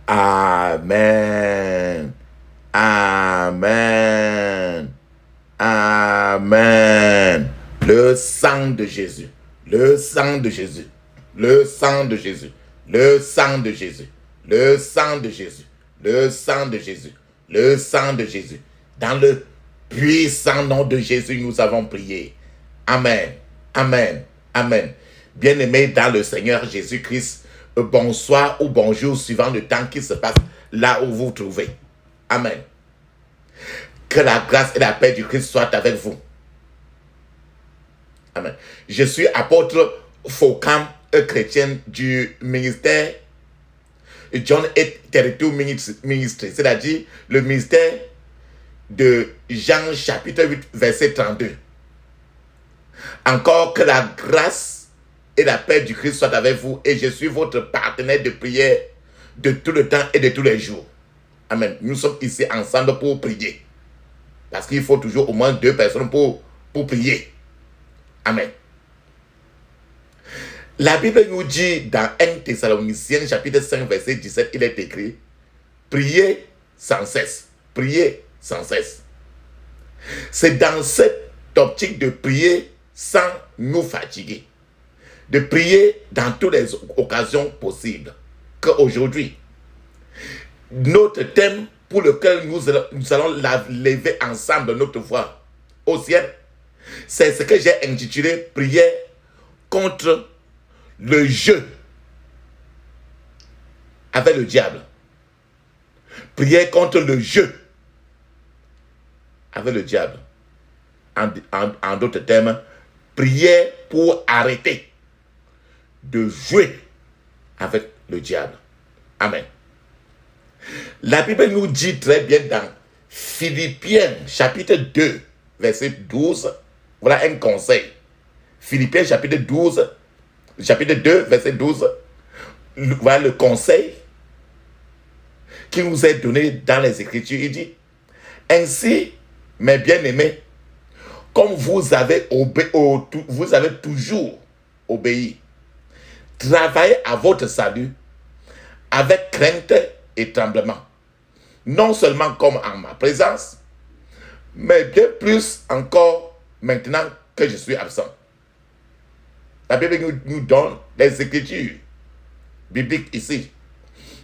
Amen. Amen. Amen. Le sang de Jésus. Le sang de Jésus. Le sang de Jésus. Le sang de Jésus. Le sang de Jésus. Le sang de Jésus. Le sang de Jésus. Dans le puissant nom de Jésus, nous avons prié. Amen. Amen. Amen. Bien-aimés dans le Seigneur Jésus-Christ, bonsoir ou bonjour suivant le temps qui se passe là où vous vous trouvez. Amen. Que la grâce et la paix du Christ soient avec vous. Amen. Je suis apôtre Focam, chrétien du ministère John et Territory Ministry, c'est-à-dire le ministère de Jean chapitre 8 verset 32. Encore que la grâce et la paix du Christ soient avec vous, et je suis votre partenaire de prière de tout le temps et de tous les jours. Amen. Nous sommes ici ensemble pour prier. Parce qu'il faut toujours au moins 2 personnes pour prier. Amen. La Bible nous dit dans 1 Thessaloniciens chapitre 5 verset 17, il est écrit: priez sans cesse. Priez sans cesse. C'est dans cette optique de prier sans nous fatiguer. De prier dans toutes les occasions possibles. Qu'aujourd'hui, notre thème pour lequel nous allons lever ensemble notre voix au ciel, c'est ce que j'ai intitulé prière contre le jeu avec le diable. Prière contre le jeu avec le diable. En d'autres termes, prière pour arrêter de jouer avec le diable. Amen. La Bible nous dit très bien dans Philippiens chapitre 2 verset 12, voilà un conseil. Philippiens chapitre 2 verset 12, voilà le conseil qui nous est donné dans les Écritures. Il dit: ainsi, mes bien-aimés, comme vous avez toujours obéi, travaillez à votre salut avec crainte et tremblement, non seulement comme en ma présence, mais bien plus encore maintenant que je suis absent. La Bible nous donne les Écritures bibliques ici,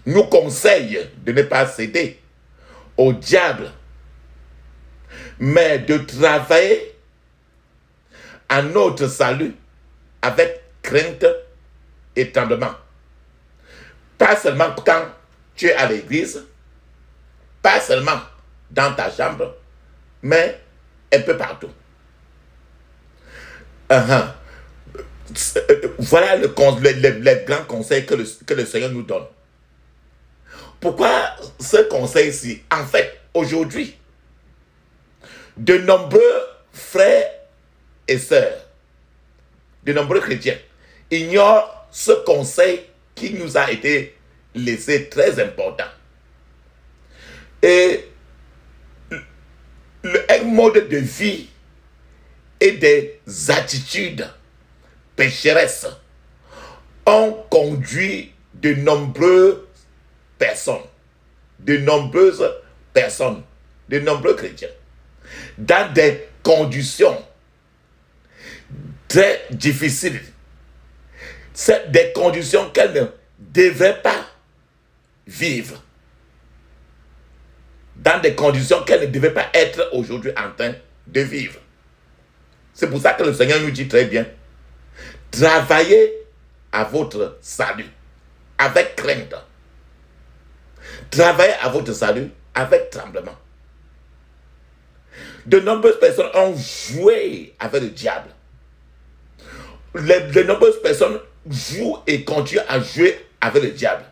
nous conseille de ne pas céder au diable, mais de travailler à notre salut avec crainte et tremblement. Pas seulement quand tu es à l'église, pas seulement dans ta chambre, mais un peu partout. Voilà les grands conseils que le Seigneur nous donne. Pourquoi ce conseil-ci? En fait, aujourd'hui, de nombreux frères et sœurs, de nombreux chrétiens, ignorent ce conseil qui nous a été laissé très important. Et un mode de vie et des attitudes pécheresses ont conduit de nombreuses personnes, de nombreux chrétiens, dans des conditions très difficiles. C'est des conditions qu'elles ne devraient pas vivre. Dans des conditions qu'elles ne devaient pas être aujourd'hui en train de vivre. C'est pour ça que le Seigneur nous dit très bien: travaillez à votre salut avec crainte. Travaillez à votre salut avec tremblement. De nombreuses personnes ont joué avec le diable. De nombreuses personnes jouent et continuent à jouer avec le diable.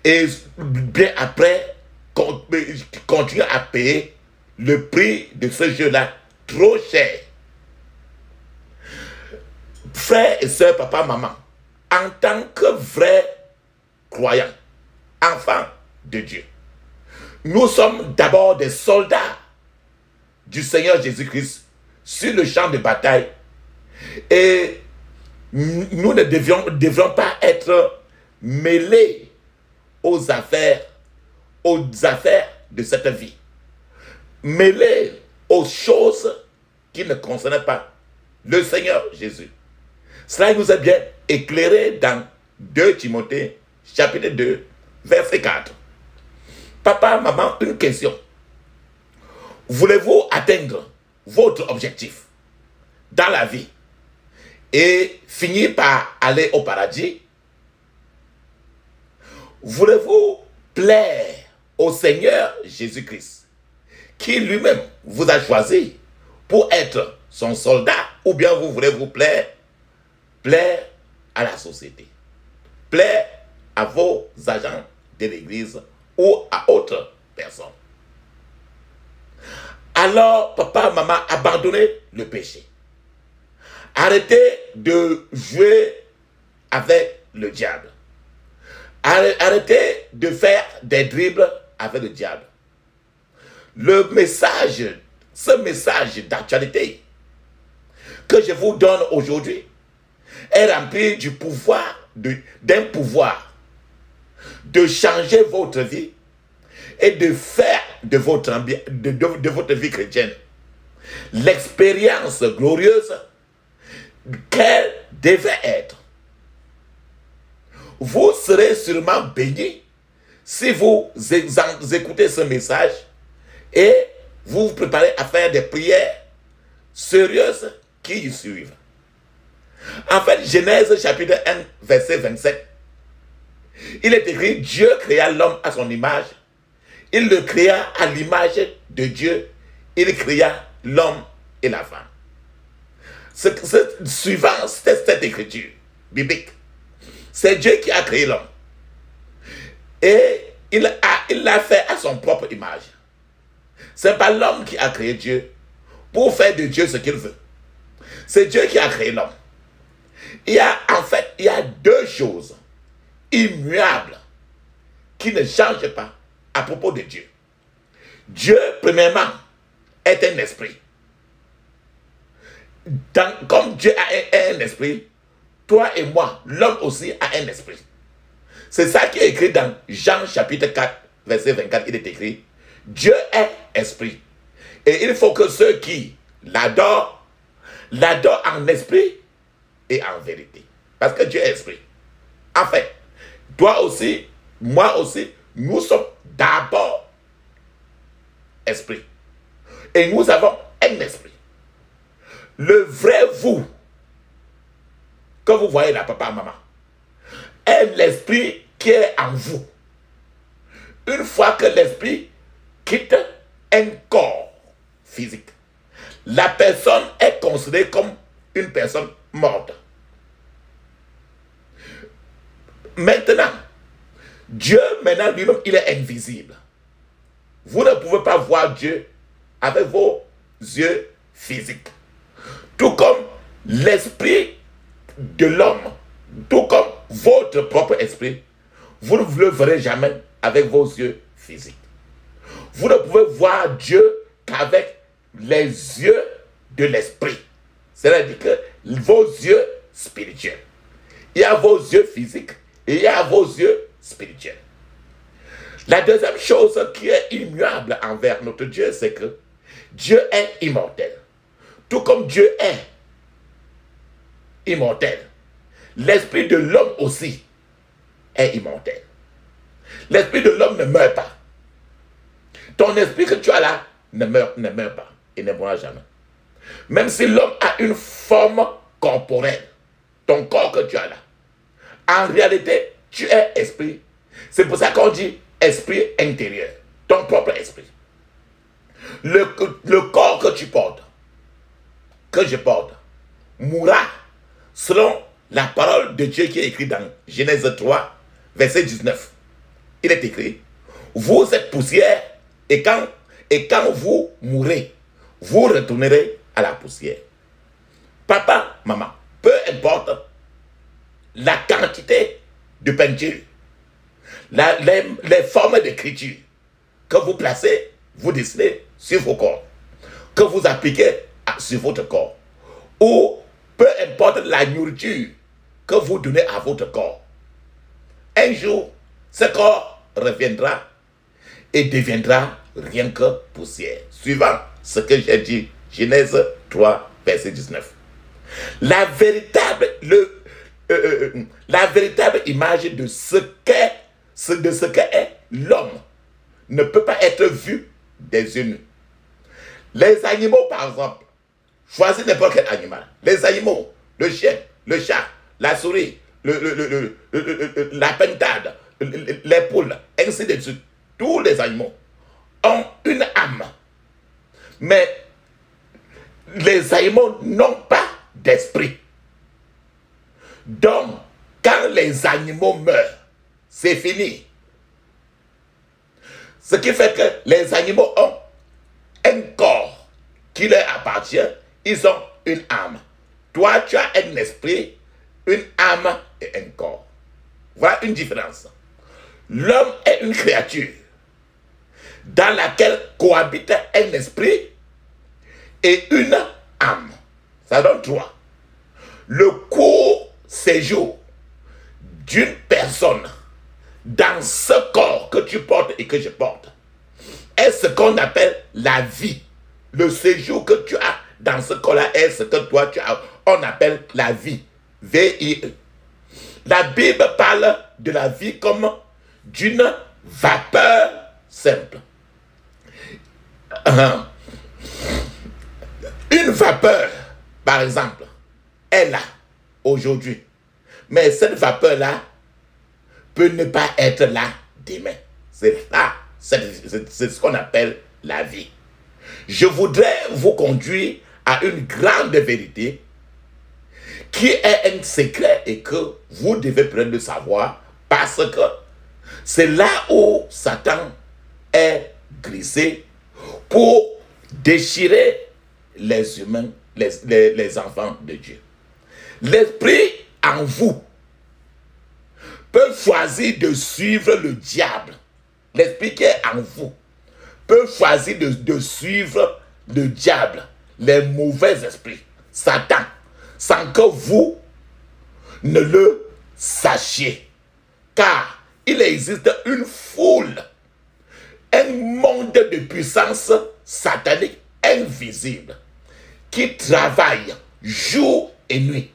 Et bien après, continuent à payer le prix de ce jeu-là trop cher. Frères et sœurs, papa, maman, en tant que vrais croyants, enfants de Dieu, nous sommes d'abord des soldats du Seigneur Jésus-Christ sur le champ de bataille Et nous ne devions pas être mêlés aux affaires de cette vie. Mêlés aux choses qui ne concernent pas le Seigneur Jésus. Cela nous est bien éclairé dans 2 Timothée, chapitre 2, verset 4. Papa, maman, une question. Voulez-vous atteindre votre objectif dans la vie et finir par aller au paradis? Voulez-vous plaire au Seigneur Jésus-Christ, qui lui-même vous a choisi pour être son soldat, ou bien vous voulez vous plaire à la société, plaire à vos agents de l'église ou à autres personnes? Alors, papa, maman, abandonnez le péché. Arrêtez de jouer avec le diable. Arrêtez de faire des dribbles avec le diable. Ce message d'actualité que je vous donne aujourd'hui est rempli du d'un pouvoir de changer votre vie et de faire de votre vie chrétienne l'expérience glorieuse qu'elle devait être. Vous serez sûrement bénis si vous écoutez ce message et vous vous préparez à faire des prières sérieuses qui y suivent. En fait, Genèse chapitre 1, verset 27, il est écrit: Dieu créa l'homme à son image. Il le créa à l'image de Dieu. Il créa l'homme et la femme. Suivant cette écriture biblique, c'est Dieu qui a créé l'homme. Et il l'a fait à son propre image. Ce n'est pas l'homme qui a créé Dieu pour faire de Dieu ce qu'il veut. C'est Dieu qui a créé l'homme. Il y a 2 choses immuables qui ne changent pas à propos de Dieu. Dieu, premièrement, est un esprit. Comme Dieu a un esprit, toi et moi, l'homme aussi a un esprit. C'est ça qui est écrit dans Jean chapitre 4, verset 24. Il est écrit: Dieu est esprit. Et il faut que ceux qui l'adorent en esprit et en vérité. Parce que Dieu est esprit. En fait, toi aussi, moi aussi, nous sommes d'abord esprit. Et nous avons un esprit. Le vrai vous, que vous voyez là, papa, maman, est l'esprit qui est en vous. Une fois que l'esprit quitte un corps physique, la personne est considérée comme une personne morte. Maintenant, Dieu, maintenant lui-même, il est invisible. Vous ne pouvez pas voir Dieu avec vos yeux physiques. Tout comme l'esprit de l'homme, tout comme votre propre esprit, vous ne le verrez jamais avec vos yeux physiques. Vous ne pouvez voir Dieu qu'avec les yeux de l'esprit. C'est-à-dire que vos yeux spirituels. Il y a vos yeux physiques et il y a vos yeux spirituels. La deuxième chose qui est immuable envers notre Dieu, c'est que Dieu est immortel. Tout comme Dieu est immortel, l'esprit de l'homme aussi est immortel. L'esprit de l'homme ne meurt pas. Ton esprit que tu as là ne meurt pas et ne mourra jamais. Même si l'homme a une forme corporelle, ton corps que tu as là, en réalité, tu es esprit. C'est pour ça qu'on dit esprit intérieur, ton propre esprit. Le corps que tu portes, que je porte, mourra selon la parole de Dieu qui est écrite dans Genèse 3, verset 19. Il est écrit: vous êtes poussière et quand vous mourrez, vous retournerez à la poussière. Papa, maman, peu importe la quantité de peinture, les formes d'écriture que vous placez, vous dessinez sur vos corps, que vous appliquez sur votre corps, ou peu la nourriture que vous donnez à votre corps. Un jour, ce corps reviendra et deviendra rien que poussière. Suivant ce que j'ai dit, Genèse 3, verset 19. La véritable image de ce qu'est l'homme ne peut pas être vue des yeux nus. Les animaux, par exemple, choisis n'importe quel animal. Les animaux, le chien, le chat, la souris, la pentade, les poules, ainsi de suite. Tous les animaux ont une âme. Mais les animaux n'ont pas d'esprit. Donc, quand les animaux meurent, c'est fini. Ce qui fait que les animaux ont un corps qui leur appartient, ils ont une âme. Toi, tu as un esprit, une âme et un corps. Voilà une différence. L'homme est une créature dans laquelle cohabite un esprit et une âme. Ça donne 3. Le court séjour d'une personne dans ce corps que tu portes et que je porte est ce qu'on appelle la vie. Le séjour que tu as dans ce corps-là est ce que toi tu as. On appelle la vie. V-I-E. La Bible parle de la vie comme d'une vapeur simple. Une vapeur, par exemple, est là aujourd'hui. Mais cette vapeur-là peut ne pas être là demain. C'est là, c'est ce qu'on appelle la vie. Je voudrais vous conduire à une grande vérité qui est un secret et que vous devez prendre le savoir parce que c'est là où Satan est glissé pour déchirer les humains, les enfants de Dieu. L'esprit en vous peut choisir de suivre le diable. L'esprit qui est en vous peut choisir de suivre le diable, les mauvais esprits, Satan, sans que vous ne le sachiez. Car il existe une foule, un monde de puissance satanique invisible qui travaille jour et nuit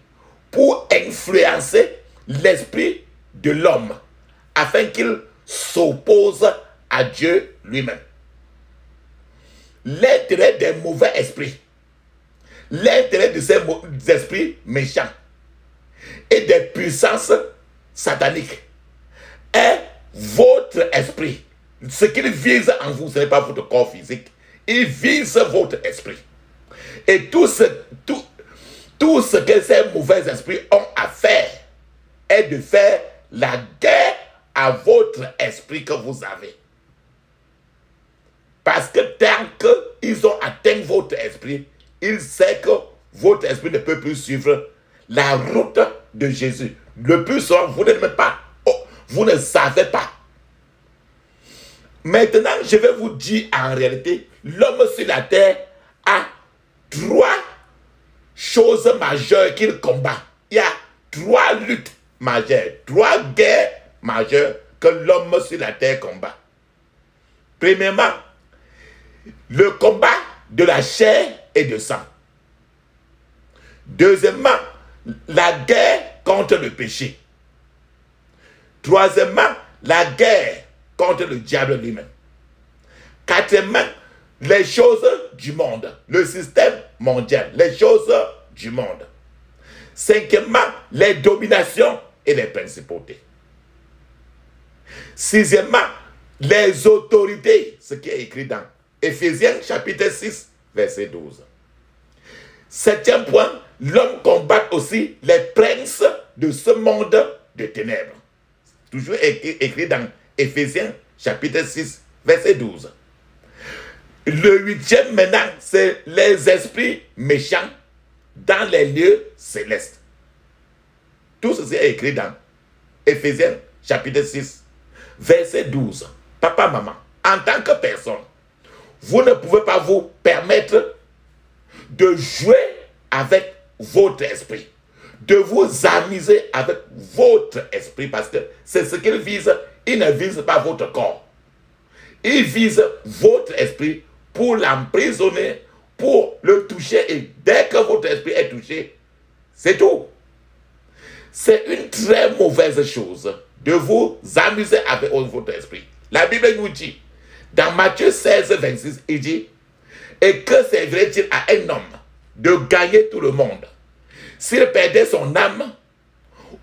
pour influencer l'esprit de l'homme afin qu'il s'oppose à Dieu lui-même. L'intérêt des mauvais esprits, l'intérêt de ces esprits méchants et des puissances sataniques est votre esprit. Ce qu'il vise en vous, ce n'est pas votre corps physique. Il vise votre esprit. Et tout ce que ces mauvais esprits ont à faire est de faire la guerre à votre esprit que vous avez. Parce que tant qu'ils ont atteint votre esprit, ils savent que votre esprit ne peut plus suivre la route de Jésus. Le plus souvent, vous n'aimez pas. Vous ne savez pas. Maintenant, je vais vous dire en réalité, l'homme sur la terre a 3 choses majeures qu'il combat. Il y a 3 luttes majeures, 3 guerres majeures que l'homme sur la terre combat. Premièrement, le combat de la chair et de sang. Deuxièmement, la guerre contre le péché. Troisièmement, la guerre contre le diable lui-même. Quatrièmement, les choses du monde, le système mondial, les choses du monde. Cinquièmement, les dominations et les principautés. Sixièmement, les autorités, ce qui est écrit dans Éphésiens chapitre 6, verset 12. Septième point, l'homme combat aussi les princes de ce monde de ténèbres. Toujours écrit dans Éphésiens chapitre 6, verset 12. Le 8e maintenant, c'est les esprits méchants dans les lieux célestes. Tout ceci est écrit dans Éphésiens chapitre 6, verset 12. Papa, maman, en tant que personne, vous ne pouvez pas vous permettre de jouer avec votre esprit, de vous amuser avec votre esprit, parce que c'est ce qu'il vise. Il ne vise pas votre corps. Il vise votre esprit pour l'emprisonner, pour le toucher, et dès que votre esprit est touché, c'est tout. C'est une très mauvaise chose de vous amuser avec votre esprit. La Bible nous dit, dans Matthieu 16, 26, il dit, et que servirait-il à un homme de gagner tout le monde s'il perdait son âme,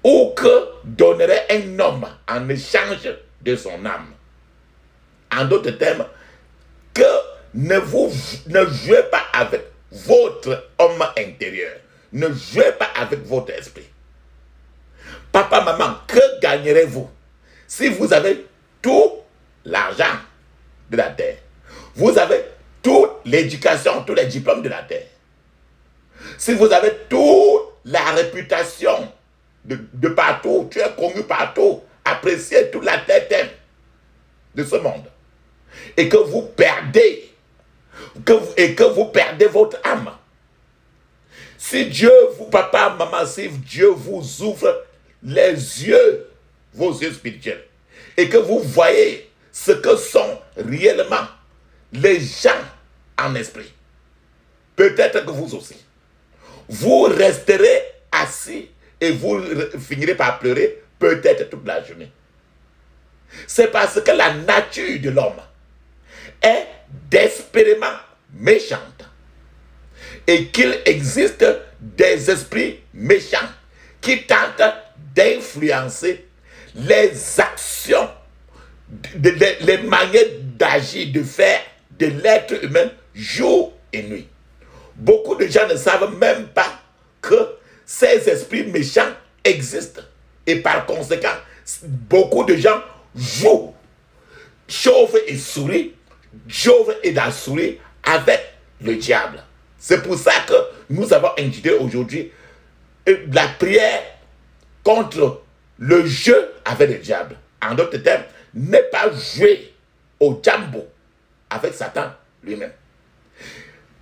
ou que donnerait un homme en échange de son âme? En d'autres termes, que ne jouez pas avec votre homme intérieur. Ne jouez pas avec votre esprit. Papa, maman, que gagnerez-vous si vous avez tout l'argent de la terre? Vous avez toute l'éducation, tous les diplômes de la terre. Si vous avez toute la réputation de partout, tu es connu partout, apprécié, toute la terre t'aime de ce monde, et que vous perdez, que vous perdez votre âme. Si Dieu, vous, papa, maman, si Dieu vous ouvre les yeux, vos yeux spirituels, et que vous voyez ce que sont réellement les gens en esprit, peut-être que vous aussi, vous resterez assis et vous finirez par pleurer peut-être toute la journée. C'est parce que la nature de l'homme est désespérément méchante et qu'il existe des esprits méchants qui tentent d'influencer les actions, les manières d'agir, de faire de l'être humain jour et nuit. Beaucoup de gens ne savent même pas que ces esprits méchants existent. Et par conséquent, beaucoup de gens jouent chauve et souris, chauve et la souris avec le diable. C'est pour ça que nous avons intitulé aujourd'hui la prière contre le jeu avec le diable. En d'autres termes, ne pas jouer au jambo avec Satan lui-même.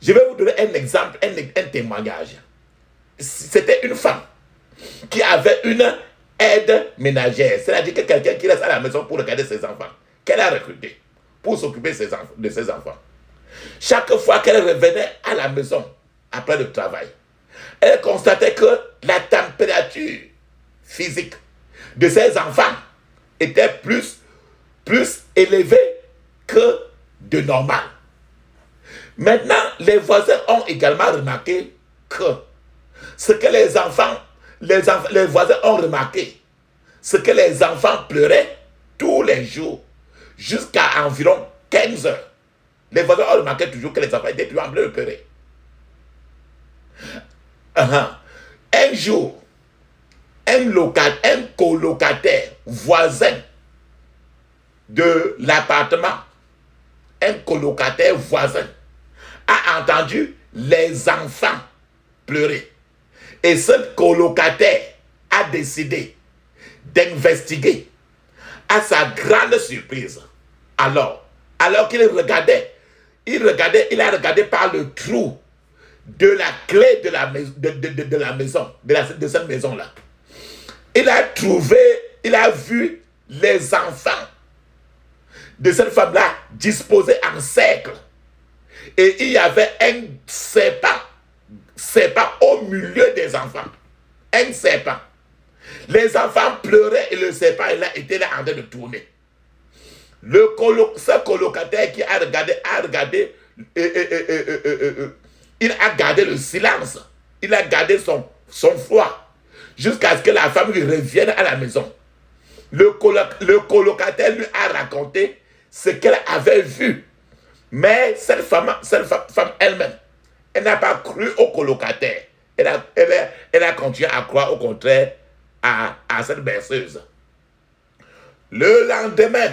Je vais vous donner un exemple, un témoignage. C'était une femme qui avait une aide ménagère, c'est-à-dire que quelqu'un qui reste à la maison pour regarder ses enfants, qu'elle a recruté pour s'occuper de ses enfants. Chaque fois qu'elle revenait à la maison après le travail, elle constatait que la température physique de ses enfants était plus élevée que de normal. Maintenant, les voisins ont également remarqué que ce que les voisins ont remarqué, c'est que les enfants pleuraient tous les jours jusqu'à environ 15 heures. Les voisins ont remarqué toujours que les enfants étaient toujours en train de pleurer. Un jour, un colocataire voisin de l'appartement, un colocataire voisin, a entendu les enfants pleurer. Et ce colocataire a décidé d'investiguer. À sa grande surprise, alors qu'il regardait, il a regardé par le trou de la clé de la maison, de cette maison-là. Il a vu les enfants de cette femme-là disposés en cercle. Et il y avait un serpent au milieu des enfants. Un serpent. Les enfants pleuraient et le serpent était là en train de tourner. Ce colocataire qui a regardé, il a gardé le silence. Il a gardé son froid jusqu'à ce que la femme lui revienne à la maison. Le colocataire lui a raconté ce qu'elle avait vu. Mais cette femme elle-même, elle n'a pas cru au colocataire. Elle a continué à croire au contraire à cette berceuse. Le lendemain,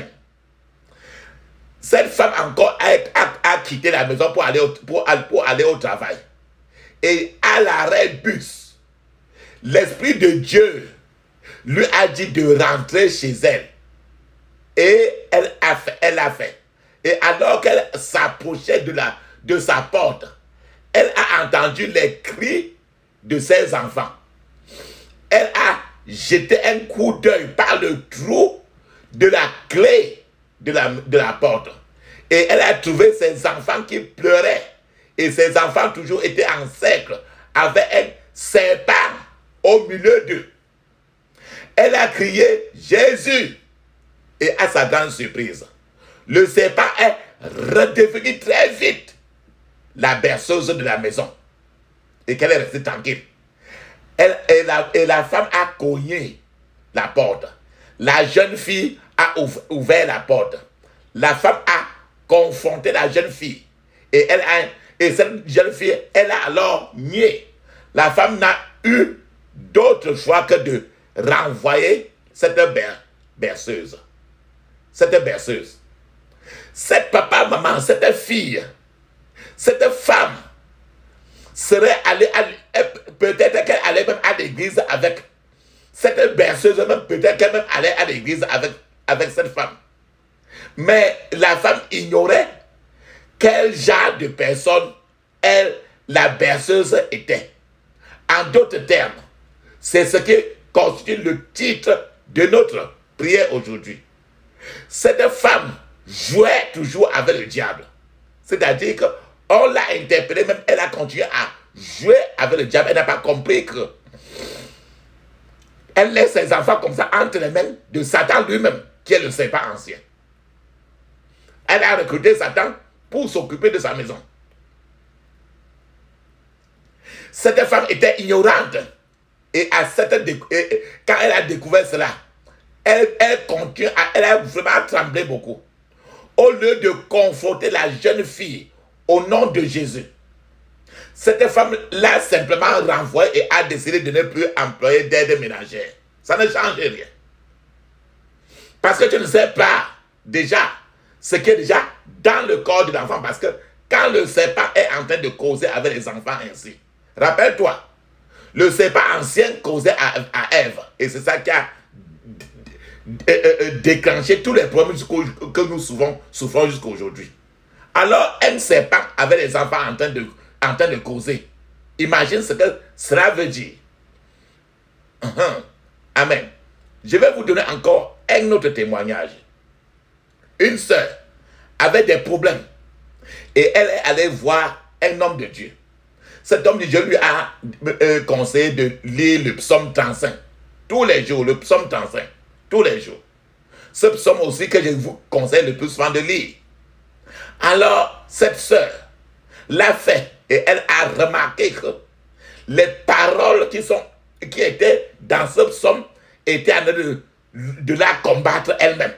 cette femme encore a quitté la maison pour aller au travail. Et à l'arrêt bus, l'Esprit de Dieu lui a dit de rentrer chez elle. Et elle a fait. Et alors qu'elle s'approchait de sa porte, elle a entendu les cris de ses enfants. elle a jeté un coup d'œil par le trou de la clé de la porte. Et elle a trouvé ses enfants qui pleuraient. Et ses enfants toujours étaient en cercle avec un serpent au milieu d'eux. Elle a crié Jésus. Et à sa grande surprise, le serpent est redevenu très vite la berceuse de la maison. Et qu'elle est restée tranquille. Et la femme a cogné la porte. La jeune fille a ouvert la porte. La femme a confronté la jeune fille. Et cette jeune fille, elle a alors nié. La femme n'a eu d'autre choix que de renvoyer cette berceuse. Cette berceuse. Cette papa, maman, cette fille, cette femme serait allée, peut-être qu'elle allait même à l'église avec cette berceuse, même peut-être qu'elle même allait à l'église avec cette femme. Mais la femme ignorait quel genre de personne la berceuse était. En d'autres termes, c'est ce qui constitue le titre de notre prière aujourd'hui. Cette femme jouait toujours avec le diable. C'est-à-dire qu'on l'a interpellée, même elle a continué à jouer avec le diable. Elle n'a pas compris que elle laisse ses enfants comme ça entre les mains de Satan lui-même, qui est le serpent ancien. Elle a recruté Satan pour s'occuper de sa maison. Cette femme était ignorante. Et quand elle a découvert cela, elle a vraiment tremblé beaucoup. Au lieu de confronter la jeune fille au nom de Jésus, cette femme l'a simplement renvoyée et a décidé de ne plus employer d'aide ménagère. Ça ne change rien. Parce que tu ne sais pas déjà ce qui est déjà dans le corps de l'enfant. Parce que quand le serpent est en train de causer avec les enfants ainsi, rappelle-toi, le serpent ancien causait à Ève. Et c'est ça qui a déclenché tous les problèmes que nous souffrons jusqu'à aujourd'hui. Alors, un serpent avec les enfants en train de causer. Imagine ce que cela veut dire. Amen. Je vais vous donner encore un autre témoignage. Une sœur avait des problèmes et elle est allée voir un homme de Dieu. Cet homme de Dieu lui a conseillé de lire le psaume 35 tous les jours, le psaume 35 tous les jours. Ce psaume aussi que je vous conseille le plus souvent de lire. Alors, cette sœur l'a fait et elle a remarqué que les paroles qui étaient dans ce psaume étaient en train de la combattre elle-même,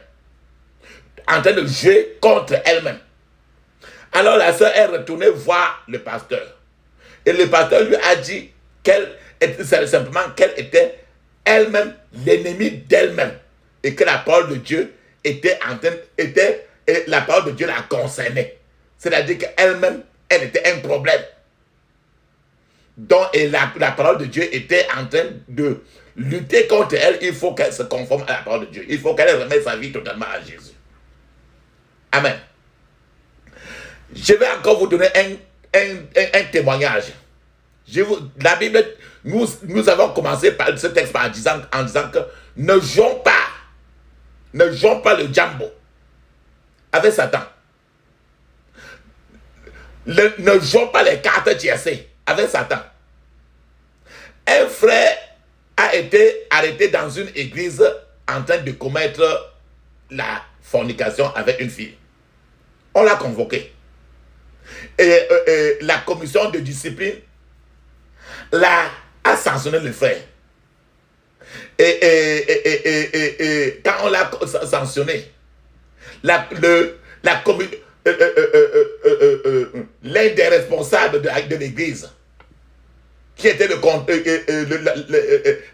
en train de jouer contre elle-même. Alors la sœur est retournée voir le pasteur. Et le pasteur lui a dit simplement qu'elle était elle-même l'ennemi d'elle-même. Et que la parole de Dieu la parole de Dieu la concernait. C'est-à-dire qu'elle-même, elle était un problème. Donc, et la parole de Dieu était en train de lutter contre elle. Il faut qu'elle se conforme à la parole de Dieu. Il faut qu'elle remette sa vie totalement à Jésus. Amen. Je vais encore vous donner un témoignage. La Bible, nous avons commencé par ce texte en disant que ne jouons pas le jambo avec Satan. Ne jouons pas les cartes tiercées avec Satan. Un frère a été arrêté dans une église en train de commettre la fornication avec une fille. On l'a convoqué. Et la commission de discipline a sanctionné le frère. Et quand on l'a sanctionné, l'un des responsables de l'église, qui était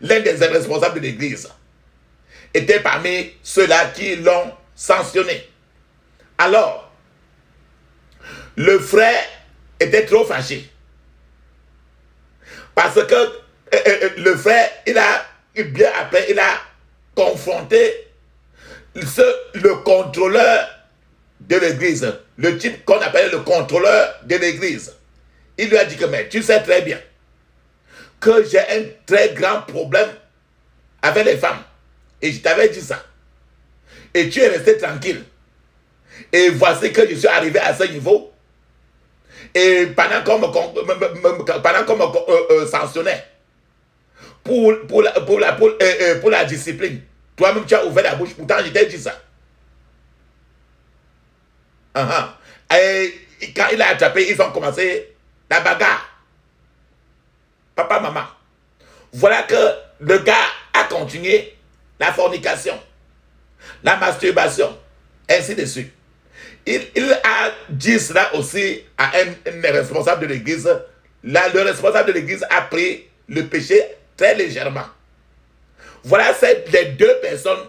l'un des responsables de l'église, était parmi ceux-là qui l'ont sanctionné. Alors, le frère était trop fâché. Parce que le frère, bien après, il a confronté le contrôleur de l'église, le type qu'on appelle le contrôleur de l'église. Il lui a dit que, mais tu sais très bien que j'ai un très grand problème avec les femmes. Et je t'avais dit ça. Et tu es resté tranquille. Et voici que je suis arrivé à ce niveau. Et pendant qu'on me sanctionnait pour la discipline, toi-même tu as ouvert la bouche. Pourtant, je t'ai dit ça. Et quand il a attrapé, ils ont commencé la bagarre. Papa, maman. Voilà que le gars a continué la fornication, la masturbation, ainsi de suite. Il a dit cela aussi à un responsable de l'église. Le responsable de l'église a pris le péché très légèrement. Voilà, les deux personnes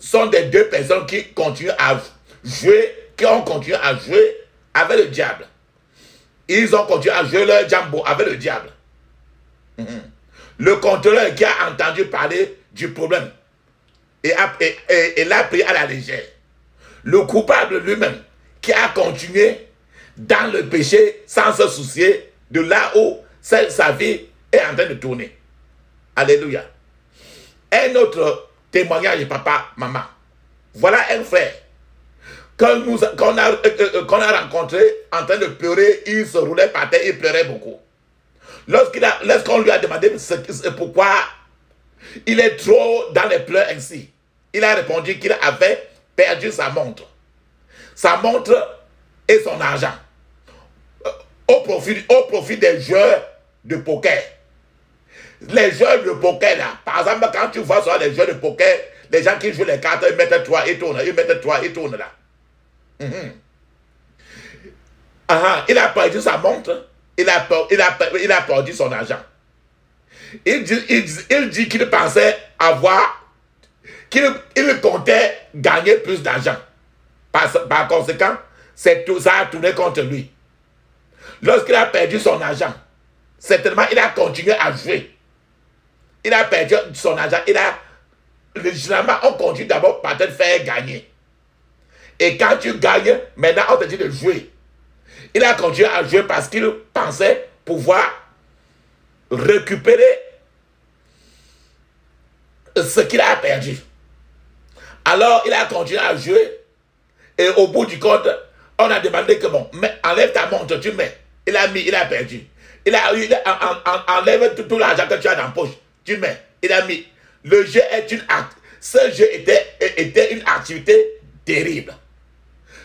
sont des deux personnes qui continuent à jouer, qui ont continué à jouer avec le diable. Ils ont continué à jouer leur jambo avec le diable. Le contrôleur qui a entendu parler du problème et l'a pris à la légère. Le coupable lui-même qui a continué dans le péché sans se soucier de là où sa vie est en train de tourner. Alléluia. Un autre témoignage, papa, maman. Voilà un frère qu'on a rencontré en train de pleurer. Il se roulait par terre, il pleurait beaucoup. Lorsqu'on lui a demandé pourquoi il est trop dans les pleurs ainsi, il a répondu qu'il avait perdu sa montre. Sa montre et son argent. Au profit des joueurs de poker. Les joueurs de poker là, par exemple, quand tu vois sur les joueurs de poker, les gens qui jouent les cartes, ils mettent 3 et tournent, ils mettent 3 et tournent là. Il a perdu sa montre, il a perdu son argent. Il dit qu'il pensait qu'il comptait gagner plus d'argent. Par conséquent, ça a tourné contre lui. Lorsqu'il a perdu son argent, certainement il a continué à jouer. Il a perdu son argent. Généralement, on continue d'abord par te faire gagner. Et quand tu gagnes, maintenant on te dit de jouer. Il a continué à jouer parce qu'il pensait pouvoir récupérer ce qu'il a perdu. Alors il a continué à jouer. Et au bout du compte, on a demandé que bon, enlève ta montre, tu mets. Il a mis, il a perdu. Enlève tout l'argent que tu as dans la poche, tu mets. Il a mis. Le jeu est une acte. Ce jeu était une activité terrible.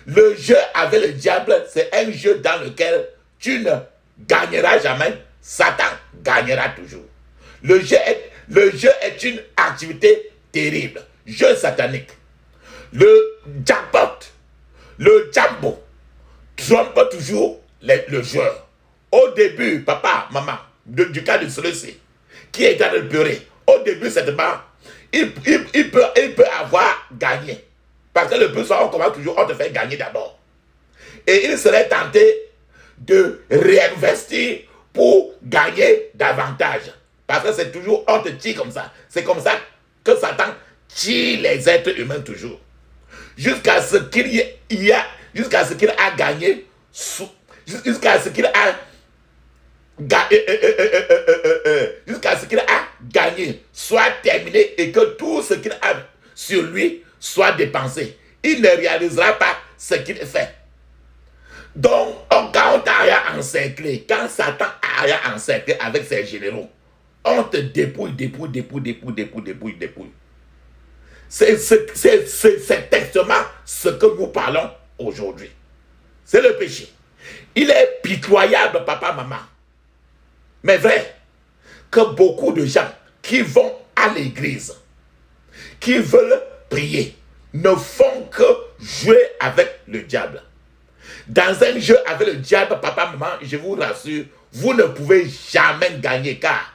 Le jeu avec le diable, c'est un jeu dans lequel tu ne gagneras jamais. Satan gagnera toujours. Le jeu est une activité terrible. Jeu satanique. Le jackpot, le jambo, trompe toujours le joueur. Au début, papa, maman, du cas de celui-ci, qui est en train de pleurer, au début, certainement, il peut avoir gagné. Parce que le plus souvent, on commence toujours, on te fait gagner d'abord. Et il serait tenté de réinvestir pour gagner davantage. Parce que c'est toujours, on te tire comme ça. C'est comme ça que Satan tire les êtres humains toujours. Jusqu'à ce qu'il a gagné, jusqu'à ce qu'il a gagné soit terminé et que tout ce qu'il a sur lui soit dépensé. Il ne réalisera pas ce qu'il fait. Donc, quand on t'a encerclé, quand Satan a encerclé avec ses généraux, on te dépouille. C'est textement ce que nous parlons aujourd'hui. C'est le péché. Il est pitoyable, papa, maman. Mais vrai que beaucoup de gens qui vont à l'église, qui veulent prier, ne font que jouer avec le diable. Dans un jeu avec le diable, papa, maman, je vous rassure, vous ne pouvez jamais gagner car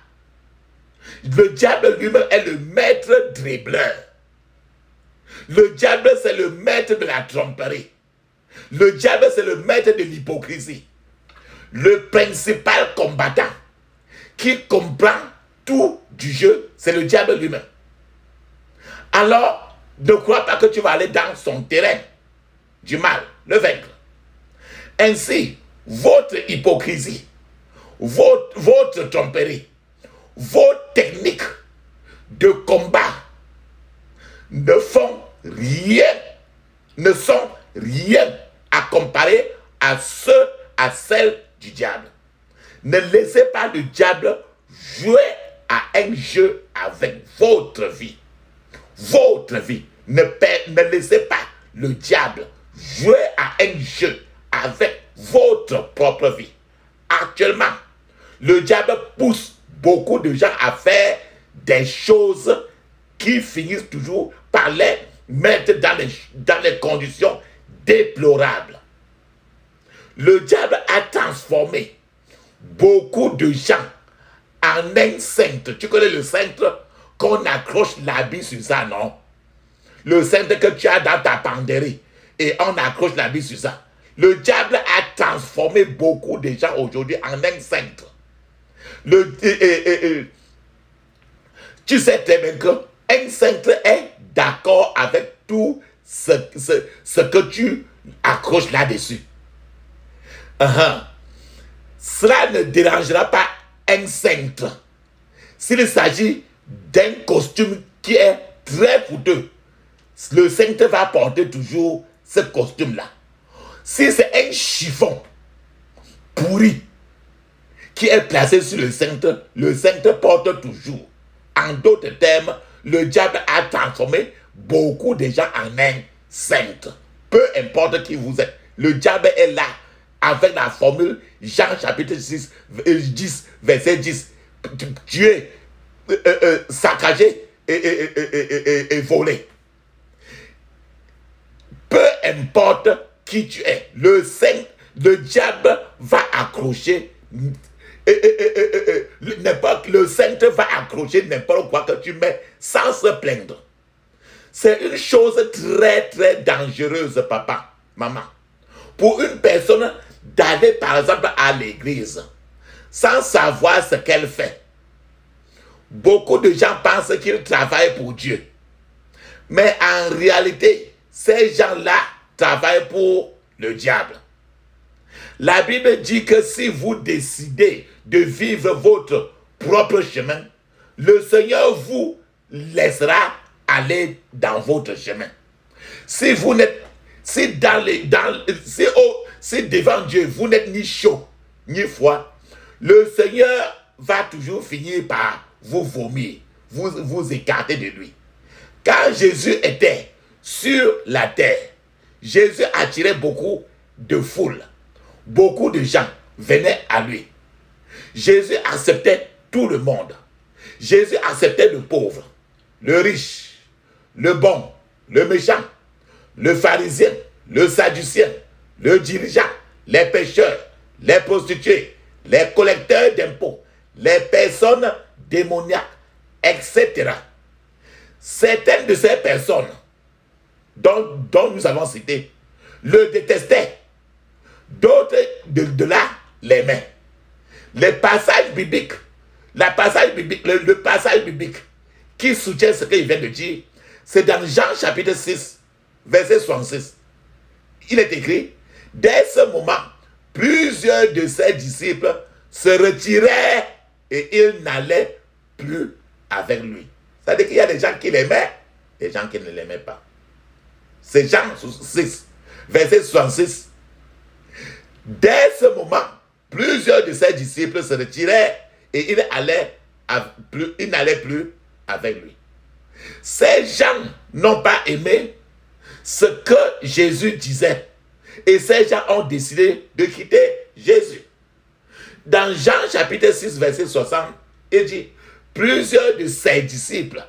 le diable lui-même est le maître dribbleur. Le diable, c'est le maître de la tromperie. Le diable, c'est le maître de l'hypocrisie. Le principal combattant qui comprend tout du jeu, c'est le diable lui-même. Alors, ne crois pas que tu vas aller dans son terrain du mal, le vaincre. Ainsi, votre hypocrisie, votre tromperie, vos techniques de combat ne sont rien à comparer à celles du diable. Ne laissez pas le diable jouer à un jeu avec votre vie. Votre vie. Ne laissez pas le diable jouer à un jeu avec votre propre vie. Actuellement, le diable pousse beaucoup de gens à faire des choses qui finissent toujours par les mettre dans les conditions déplorables. Le diable a transformé beaucoup de gens en un cintre. Tu connais le cintre qu'on accroche l'habit sur ça, non? Le cintre que tu as dans ta penderie et on accroche l'habit sur ça. Le diable a transformé beaucoup de gens aujourd'hui en un cintre. Tu sais très bien qu'un cintre est d'accord avec tout ce que tu accroches là-dessus. Cela ne dérangera pas un cintre. S'il s'agit d'un costume qui est très coûteux, le cintre va porter toujours ce costume-là. Si c'est un chiffon pourri qui est placé sur le cintre porte toujours. En d'autres termes, le diable a transformé beaucoup de gens en un cintre. Peu importe qui vous êtes, le diable est là avec la formule Jean chapitre 10, verset 10. Tu es saccagé et volé. Peu importe qui tu es, le diable va accrocher le cintre va accrocher n'importe quoi que tu mets sans se plaindre. C'est une chose très très dangereuse, papa, maman, pour une personne d'aller par exemple à l'église sans savoir ce qu'elle fait. Beaucoup de gens pensent qu'ils travaillent pour Dieu, mais en réalité ces gens-là travaillent pour le diable. La Bible dit que si vous décidez de vivre votre propre chemin, le Seigneur vous laissera aller dans votre chemin. Si vous n'êtes, si devant Dieu vous n'êtes ni chaud ni froid, le Seigneur va toujours finir par vous vomir, vous écarter de lui. Quand Jésus était sur la terre, Jésus attirait beaucoup de foules. Beaucoup de gens venaient à lui. Jésus acceptait tout le monde. Jésus acceptait le pauvre, le riche, le bon, le méchant, le pharisien, le sadducéen, le dirigeant, les pécheurs, les prostituées, les collecteurs d'impôts, les personnes démoniaques, etc. Certaines de ces personnes dont nous avons cité le détestaient. D'autres de là l'aimaient. Le passage biblique qui soutient ce qu'il vient de dire, c'est dans Jean chapitre 6, verset 66. Il est écrit, dès ce moment, plusieurs de ses disciples se retiraient et ils n'allaient plus avec lui. C'est-à-dire qu'il y a des gens qui l'aimaient, des gens qui ne l'aimaient pas. C'est Jean 6, verset 66. Dès ce moment, plusieurs de ses disciples se retiraient et ils n'allaient plus avec lui. Ces gens n'ont pas aimé ce que Jésus disait. Et ces gens ont décidé de quitter Jésus. Dans Jean chapitre 6, verset 60, il dit, plusieurs de ses disciples,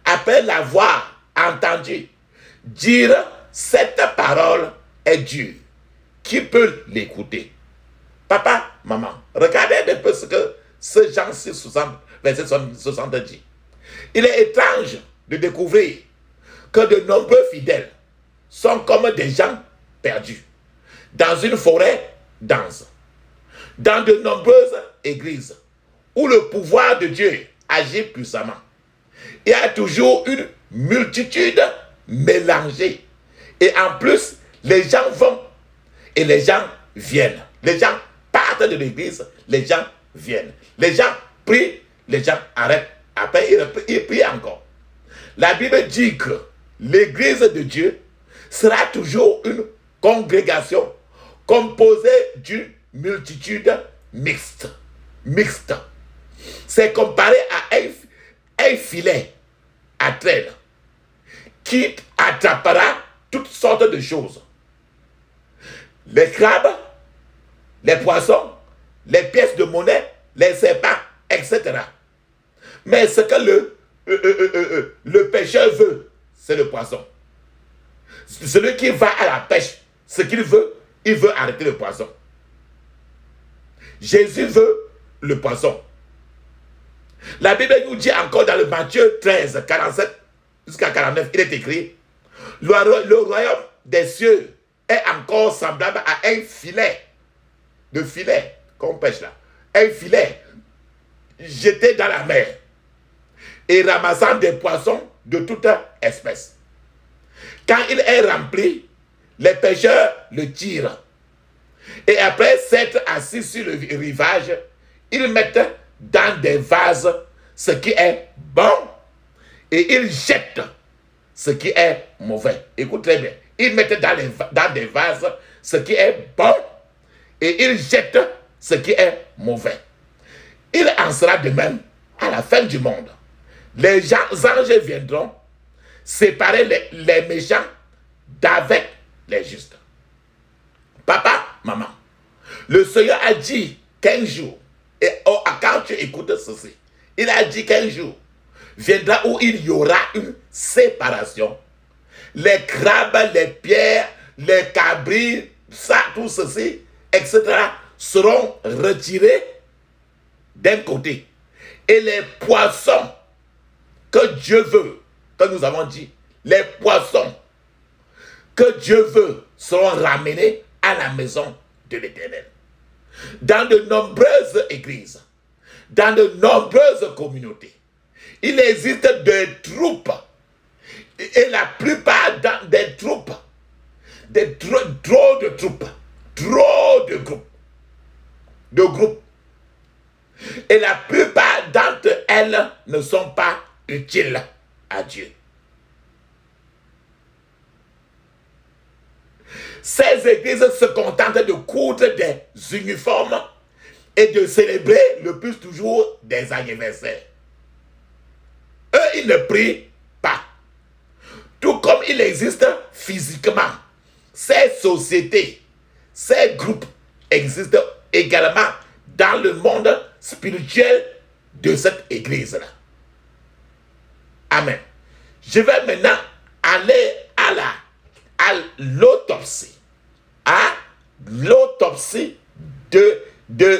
après l'avoir entendu dire, cette parole est dure. Qui peut l'écouter? Papa, maman, regardez un peu ce que ce Jean 6, 60, verset 60 dit. Il est étrange de découvrir que de nombreux fidèles sont comme des gens perdus dans une forêt dense. Dans de nombreuses églises où le pouvoir de Dieu agit puissamment, il y a toujours une multitude mélangée. Et en plus, les gens vont et les gens viennent. Les gens partent de l'église, les gens viennent. Les gens prient, les gens arrêtent à Après, il prie encore. La Bible dit que l'église de Dieu sera toujours une congrégation composée d'une multitude mixte. C'est comparé à un filet à traîne qui attrapera toutes sortes de choses. Les crabes, les poissons, les pièces de monnaie, les serpents, etc. Mais ce que le pêcheur veut, c'est le poisson. Celui qui va à la pêche, ce qu'il veut, il veut arrêter le poisson. Jésus veut le poisson. La Bible nous dit encore dans le Matthieu 13, 47 jusqu'à 49, il est écrit, le royaume des cieux est encore semblable à un filet, de filet qu'on pêche là, un filet jeté dans la mer et ramassant des poissons de toute espèce. Quand il est rempli, les pêcheurs le tirent. Et après s'être assis sur le rivage, ils mettent dans des vases ce qui est bon et ils jettent ce qui est mauvais. Écoute très bien. Ils mettent dans des vases ce qui est bon et ils jettent ce qui est mauvais. Il en sera de même à la fin du monde. Les anges viendront séparer les méchants d'avec les justes. Papa, maman, le Seigneur a dit qu'un jour, et quand tu écoutes ceci, il a dit qu'un jour viendra où il y aura une séparation. Les crabes, les pierres, les cabris, ça, tout ceci, etc., seront retirés d'un côté. Et les poissons que Dieu veut, que nous avons dit, les poissons que Dieu veut seront ramenés à la maison de l'Éternel. Dans de nombreuses églises, dans de nombreuses communautés, il existe des troupes. Et la plupart des troupes, trop de troupes, trop de groupes. Et la plupart d'entre elles ne sont pas utiles à Dieu. Ces églises se contentent de coudre des uniformes et de célébrer le plus toujours des anniversaires. Eux, ils ne prient pas. Tout comme il existe physiquement, ces sociétés, ces groupes existent également dans le monde spirituel de cette église-là. Amen. Je vais maintenant aller à l'autopsie. À l'autopsie d'un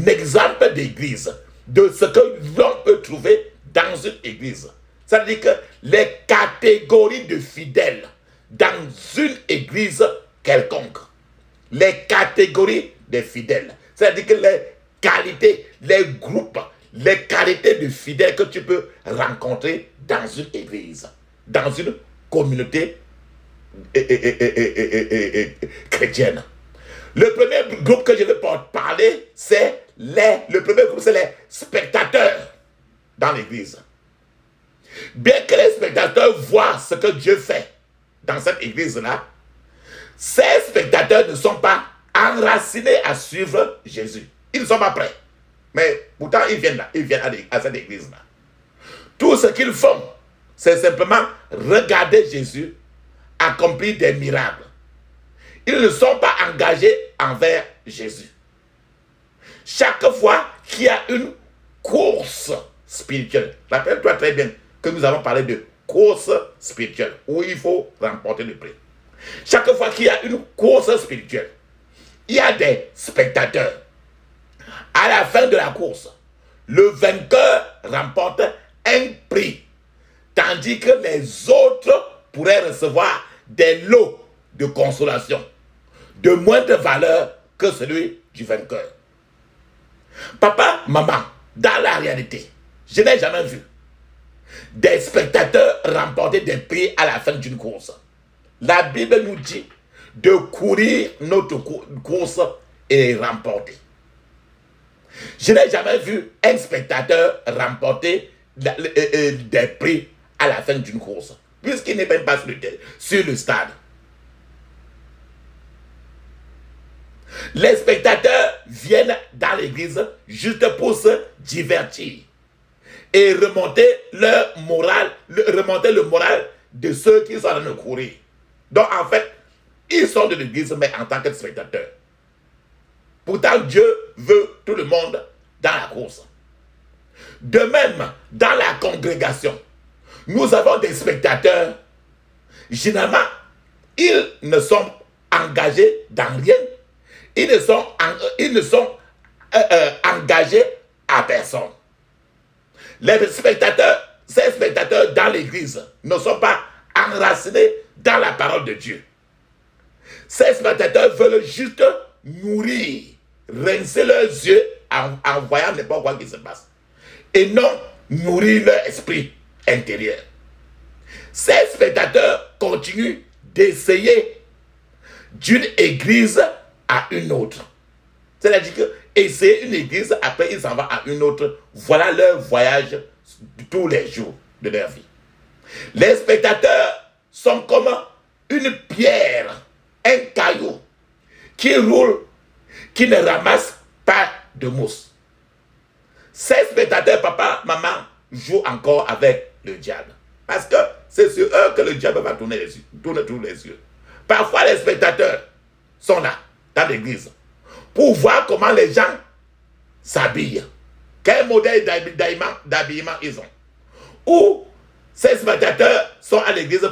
exemple d'église, de ce que l'on peut trouver dans une église. C'est-à-dire que les catégories de fidèles dans une église quelconque, les catégories de fidèles, c'est-à-dire que les qualités, les groupes, les qualités de fidèles que tu peux rencontrer dans une église, dans une communauté chrétienne. Le premier groupe que je vais parler, c'est les spectateurs dans l'église. Bien que les spectateurs voient ce que Dieu fait dans cette église-là, ces spectateurs ne sont pas enracinés à suivre Jésus. Ils ne sont pas prêts. Mais pourtant, ils viennent là, à cette église-là. Tout ce qu'ils font, c'est simplement regarder Jésus accomplir des miracles. Ils ne sont pas engagés envers Jésus. Chaque fois qu'il y a une course spirituelle, rappelle-toi très bien que nous avons parlé de course spirituelle, où il faut remporter le prix. Chaque fois qu'il y a une course spirituelle, il y a des spectateurs. À la fin de la course, le vainqueur remporte un prix, tandis que les autres pourraient recevoir des lots de consolation de moindre valeur que celui du vainqueur. Papa, maman, dans la réalité, je n'ai jamais vu des spectateurs remporter des prix à la fin d'une course. La Bible nous dit de courir notre course et remporter. Je n'ai jamais vu un spectateur remporter des prix à la fin d'une course, puisqu'il n'est même pas sur le stade. Les spectateurs viennent dans l'église juste pour se divertir et remonter le moral de ceux qui sont en train de courir. Donc en fait, ils sont de l'église, mais en tant que spectateurs. Pourtant, Dieu veut tout le monde dans la course. De même, dans la congrégation, nous avons des spectateurs. Généralement, ils ne sont engagés dans rien. Ils ne sont engagés à personne. Ces spectateurs dans l'église ne sont pas enracinés dans la parole de Dieu. Ces spectateurs veulent juste nourrir, rincer leurs yeux en voyant n'importe quoi qui se passe. Et non nourrir leur esprit intérieur. Ces spectateurs continuent d'essayer d'une église à une autre. C'est-à-dire que essayer une église, après ils s'en vont à une autre. Voilà leur voyage tous les jours de leur vie. Les spectateurs sont comme une pierre, un caillou qui roule, qui ne ramasse pas de mousse. Ces spectateurs, papa, maman, jouent encore avec le diable. Parce que c'est sur eux que le diable va tourner tous les yeux. Parfois, les spectateurs sont là, dans l'église, pour voir comment les gens s'habillent. Quel modèle d'habillement ils ont. Ou ces spectateurs sont à l'église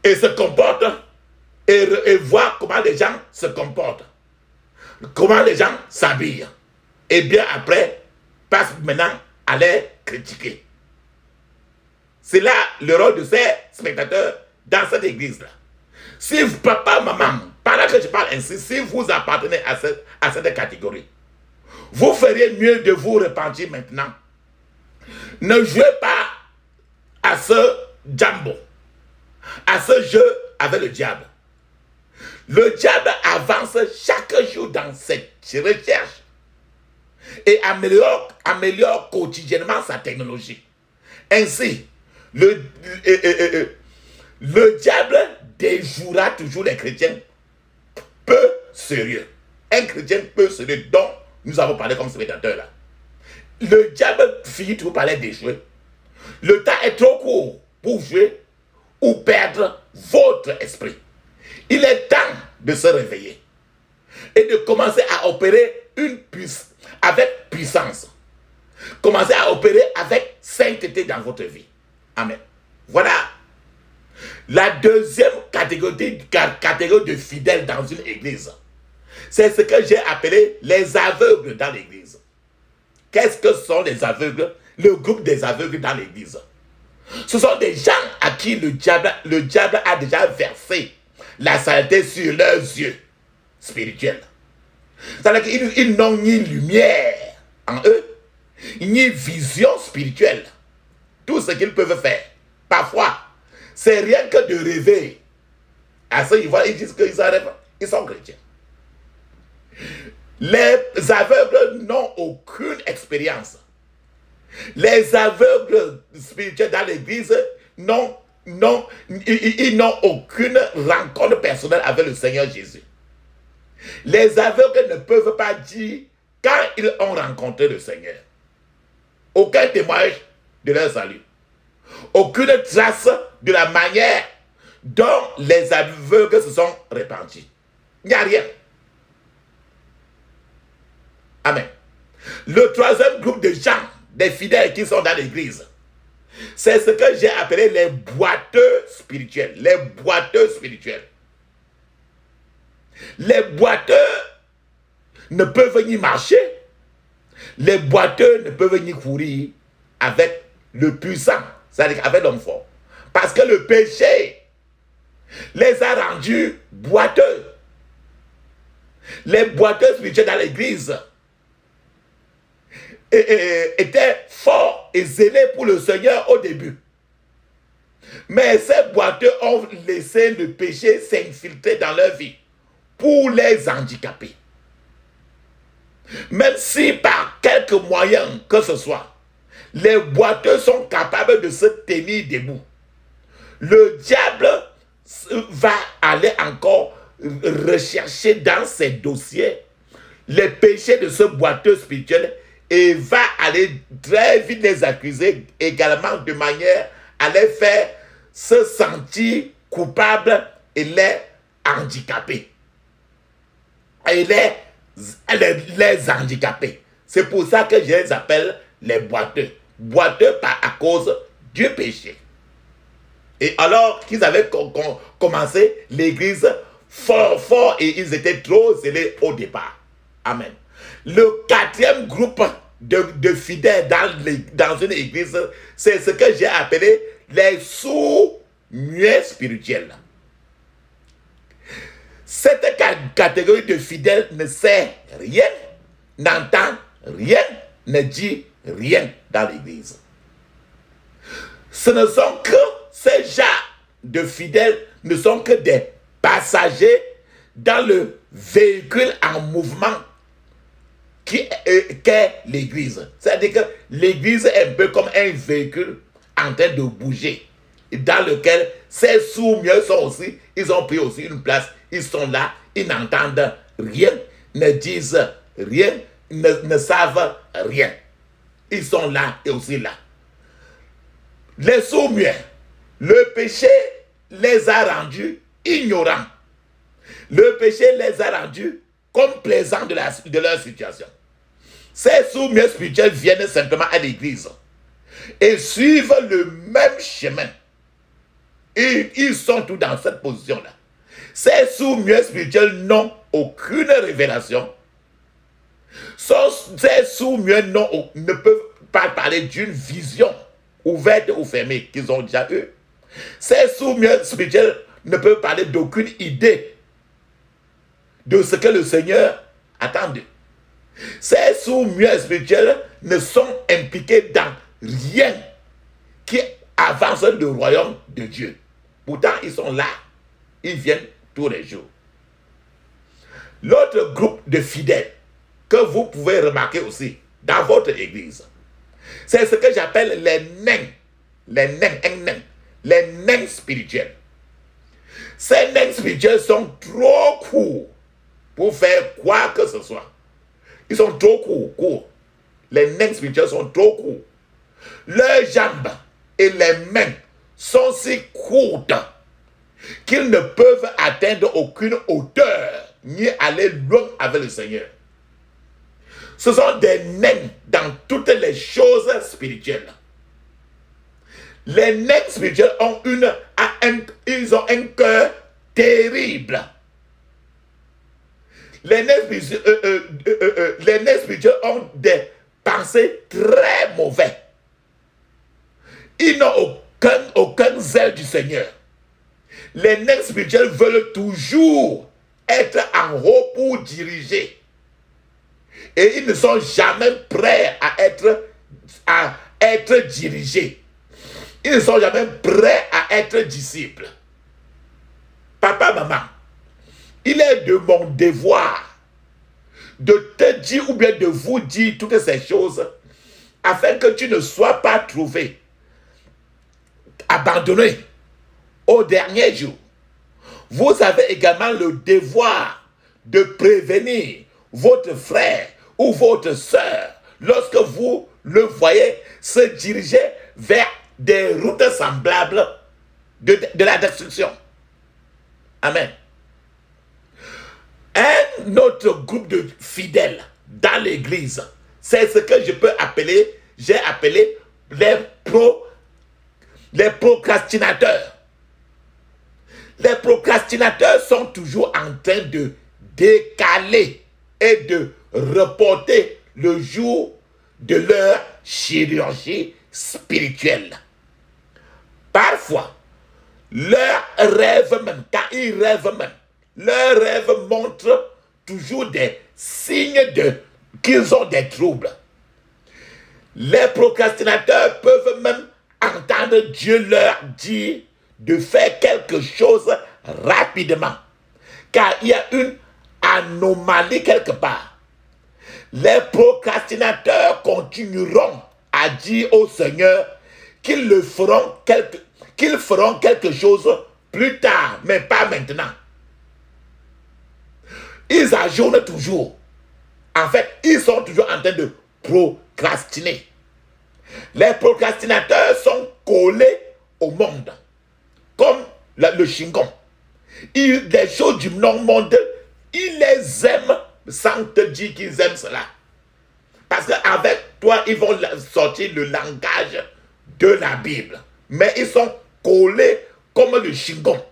et se comportent et voient comment les gens se comportent. Comment les gens s'habillent. Et bien après, passent maintenant à les critiquer. C'est là le rôle de ces spectateurs dans cette église-là. Si vous, papa, maman, pendant que je parle ainsi, si vous appartenez à cette catégorie, vous feriez mieux de vous repentir maintenant. Ne jouez pas à ce jambo, à ce jeu avec le diable. Le diable avance chaque jour dans cette recherche et améliore quotidiennement sa technologie. Ainsi, le diable déjouera toujours les chrétiens peu sérieux. Un chrétien peu sérieux dont nous avons parlé comme spectateur là. Le diable finit toujours par les déjouer. Le temps est trop court pour jouer ou perdre votre esprit. Il est temps de se réveiller et de commencer à opérer avec puissance. Commencez à opérer avec sainteté dans votre vie. Amen. Voilà la deuxième catégorie de fidèles dans une église. C'est ce que j'ai appelé les aveugles dans l'église. Qu'est-ce que sont les aveugles? Le groupe des aveugles dans l'église. Ce sont des gens à qui le diable a déjà versé la saleté sur leurs yeux spirituels. C'est-à-dire qu'ils n'ont ni lumière en eux, ni vision spirituelle. Tout ce qu'ils peuvent faire, parfois, c'est rien que de rêver. À ce niveau, ils disent qu'ils rêvent, ils sont chrétiens. Les aveugles n'ont aucune expérience. Les aveugles spirituels dans l'église ils n'ont aucune rencontre personnelle avec le Seigneur Jésus. Les aveugles ne peuvent pas dire quand ils ont rencontré le Seigneur. Aucun témoignage de leur salut. Aucune trace de la manière dont les aveugles se sont répandus. Il n'y a rien. Amen. Le troisième groupe de gens, des fidèles qui sont dans l'église, c'est ce que j'ai appelé les boiteux spirituels. Les boiteux spirituels. Les boiteux ne peuvent ni marcher. Les boiteux ne peuvent ni courir avec le puissant, c'est-à-dire avec l'homme fort. Parce que le péché les a rendus boiteux. Les boiteux spirituels dans l'église étaient forts et zélés pour le Seigneur au début. Mais ces boiteux ont laissé le péché s'infiltrer dans leur vie pour les handicaper. Même si par quelques moyens que ce soit, les boiteux sont capables de se tenir debout, le diable va aller encore rechercher dans ses dossiers les péchés de ce boiteux spirituel et va aller très vite les accuser également de manière à les faire se sentir coupables et les handicaper. Et les handicaper. C'est pour ça que je les appelle les boiteux. Boiteux à cause du péché. Et alors qu'ils avaient commencé l'église fort et ils étaient trop zélés au départ. Amen. Le quatrième groupe de fidèles dans une église, c'est ce que j'ai appelé les sourds-muets spirituels. Cette catégorie de fidèles ne sait rien, n'entend rien, ne dit rien dans l'église. Ce ne sont que ces gens de fidèles, ne sont que des passagers dans le véhicule en mouvement qu'est l'église. C'est-à-dire que l'église est un peu comme un véhicule en train de bouger, dans lequel ces sourds-muets sont aussi, ils ont pris aussi une place, ils sont là, ils n'entendent rien, ne disent rien, ne savent rien. Ils sont là et aussi là. Les sourds-muets, le péché les a rendus ignorants. Le péché les a rendus complaisants de leur situation. Ces sourds-muets spirituels viennent simplement à l'église et suivent le même chemin. Et ils sont tous dans cette position-là. Ces sourds-muets spirituels n'ont aucune révélation. Ces sourds-muets ne peuvent pas parler d'une vision ouverte ou fermée qu'ils ont déjà eue. Ces sourds-muets spirituels ne peuvent parler d'aucune idée de ce que le Seigneur attend d'eux. Ces sourds-muets spirituels ne sont impliqués dans rien qui avance le royaume de Dieu. Pourtant, ils sont là. Ils viennent tous les jours. L'autre groupe de fidèles que vous pouvez remarquer aussi dans votre église, c'est ce que j'appelle les nains. Les nains spirituels. Ces nains spirituels sont trop courts pour faire quoi que ce soit. Ils sont trop courts. Les nains spirituels sont trop courts. Leurs jambes et les mains sont si courtes qu'ils ne peuvent atteindre aucune hauteur ni aller loin avec le Seigneur. Ce sont des nains dans toutes les choses spirituelles. Les nains spirituels ont ils ont un cœur terrible. Les nains spirituels ont des pensées très mauvaises. Ils n'ont aucun zèle du Seigneur. Les nains spirituels veulent toujours être en haut pour diriger. Et ils ne sont jamais prêts à être dirigés. Ils ne sont jamais prêts à être disciples. Papa, maman, il est de mon devoir de te dire ou bien de vous dire toutes ces choses afin que tu ne sois pas trouvé abandonné au dernier jour. Vous avez également le devoir de prévenir votre frère ou votre soeur lorsque vous le voyez se diriger vers des routes semblables de la destruction. Amen. Un autre groupe de fidèles dans l'église, c'est ce que j'ai appelé les procrastinateurs. Les procrastinateurs sont toujours en train de décaler et de reporter le jour de leur chirurgie spirituelle. Parfois, leurs rêves même, quand ils rêvent même, leurs rêves montrent toujours des signes qu'ils ont des troubles. Les procrastinateurs peuvent même entendre Dieu leur dire de faire quelque chose rapidement, car il y a une anomalie quelque part. les procrastinateurs continueront à dire au Seigneur qu'ils feront quelque chose plus tard, mais pas maintenant. Ils ajournent toujours. En fait, ils sont toujours en train de procrastiner. Les procrastinateurs sont collés au monde, comme le chingon. Les choses du non-monde, ils les aiment sans te dire qu'ils aiment cela. Parce qu'avec toi, ils vont sortir le langage de la Bible. Mais ils sont collés comme le chingon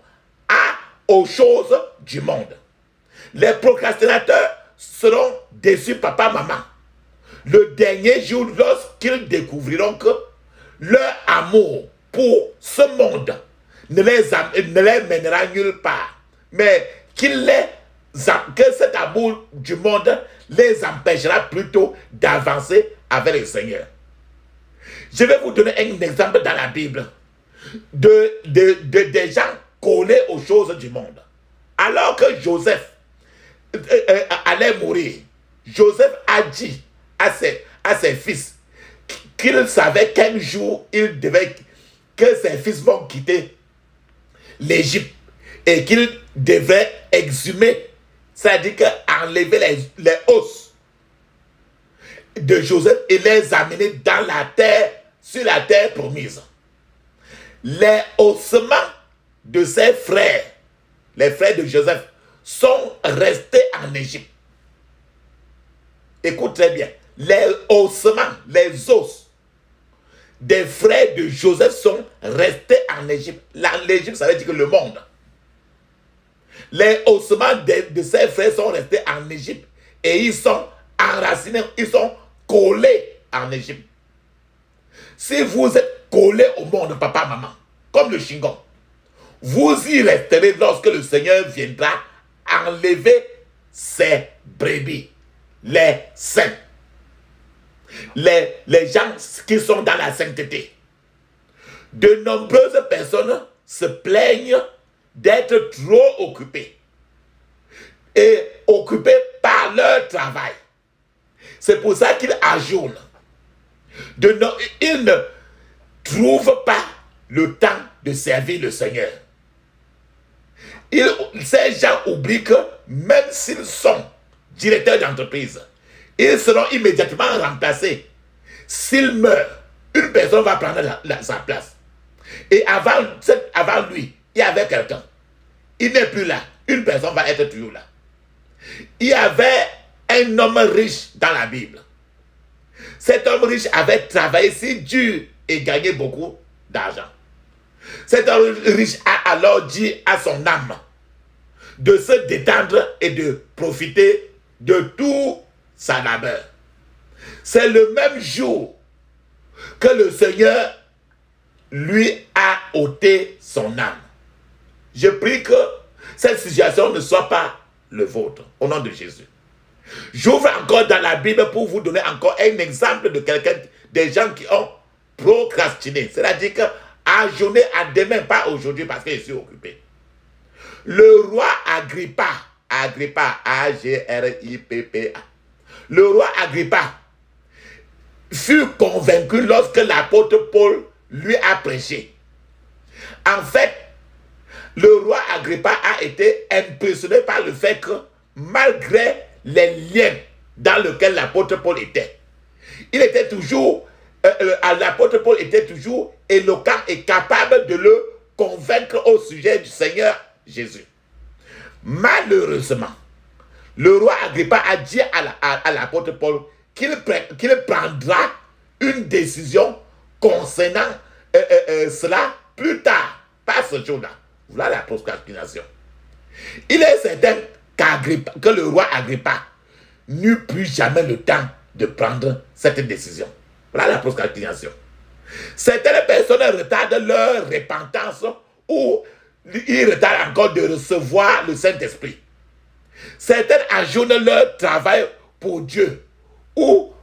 aux choses du monde. Les procrastinateurs seront déçus, papa, maman. Le dernier jour, lorsqu'ils découvriront que leur amour pour ce monde ne les mènera nulle part, mais que cet amour du monde les empêchera plutôt d'avancer avec le Seigneur. Je vais vous donner un exemple dans la Bible des gens collés aux choses du monde. Alors que Joseph allait mourir, Joseph a dit à ses fils qu'il savait qu'un jour que ses fils vont quitter l'Égypte et qu'il devait exhumer, c'est-à-dire enlever les os de Joseph et les amener dans la terre, sur la terre promise. Les ossements de ses frères, les frères de Joseph, sont restés en Égypte. Écoute très bien. Les ossements, les os des frères de Joseph sont restés en Égypte. L'Égypte, ça veut dire que le monde. Les ossements de ses frères sont restés en Égypte. Et ils sont enracinés, ils sont collés en Égypte. Si vous êtes collés au monde, papa, maman, comme le chingon, vous y resterez lorsque le Seigneur viendra enlever ses brebis, les saints. Les gens qui sont dans la sainteté. De nombreuses personnes se plaignent d'être trop occupées et occupées par leur travail. C'est pour ça qu'ils ajournent. Ils ne trouvent pas le temps de servir le Seigneur. Ces gens oublient que même s'ils sont directeurs d'entreprise, ils seront immédiatement remplacés. S'il meurt, une personne va prendre sa place. Et avant lui, il y avait quelqu'un. Il n'est plus là. Une personne va être toujours là. Il y avait un homme riche dans la Bible. Cet homme riche avait travaillé si dur et gagné beaucoup d'argent. Cet homme riche a alors dit à son âme de se détendre et de profiter de tout sa labeur. C'est le même jour que le Seigneur lui a ôté son âme. Je prie que cette situation ne soit pas le vôtre, au nom de Jésus. J'ouvre encore dans la Bible pour vous donner encore un exemple de quelqu'un, des gens qui ont procrastiné. C'est-à-dire qu'ajourner à demain, pas aujourd'hui parce que je suis occupé. Le roi Agrippa, A-G-R-I-P-P-A, le roi Agrippa fut convaincu lorsque l'apôtre Paul lui a prêché. En fait, le roi Agrippa a été impressionné par le fait que malgré les liens dans lesquels l'apôtre Paul était, l'apôtre Paul était toujours éloquent et capable de le convaincre au sujet du Seigneur Jésus. Malheureusement, le roi Agrippa a dit à l'apôtre Paul qu'il prendra une décision concernant cela plus tard, pas ce jour-là. Voilà la procrastination. Il est certain que le roi Agrippa n'eut plus jamais le temps de prendre cette décision. Voilà la procrastination. Certaines personnes retardent leur repentance ou ils retardent encore de recevoir le Saint-Esprit. Certaines ajournent leur travail pour Dieu ou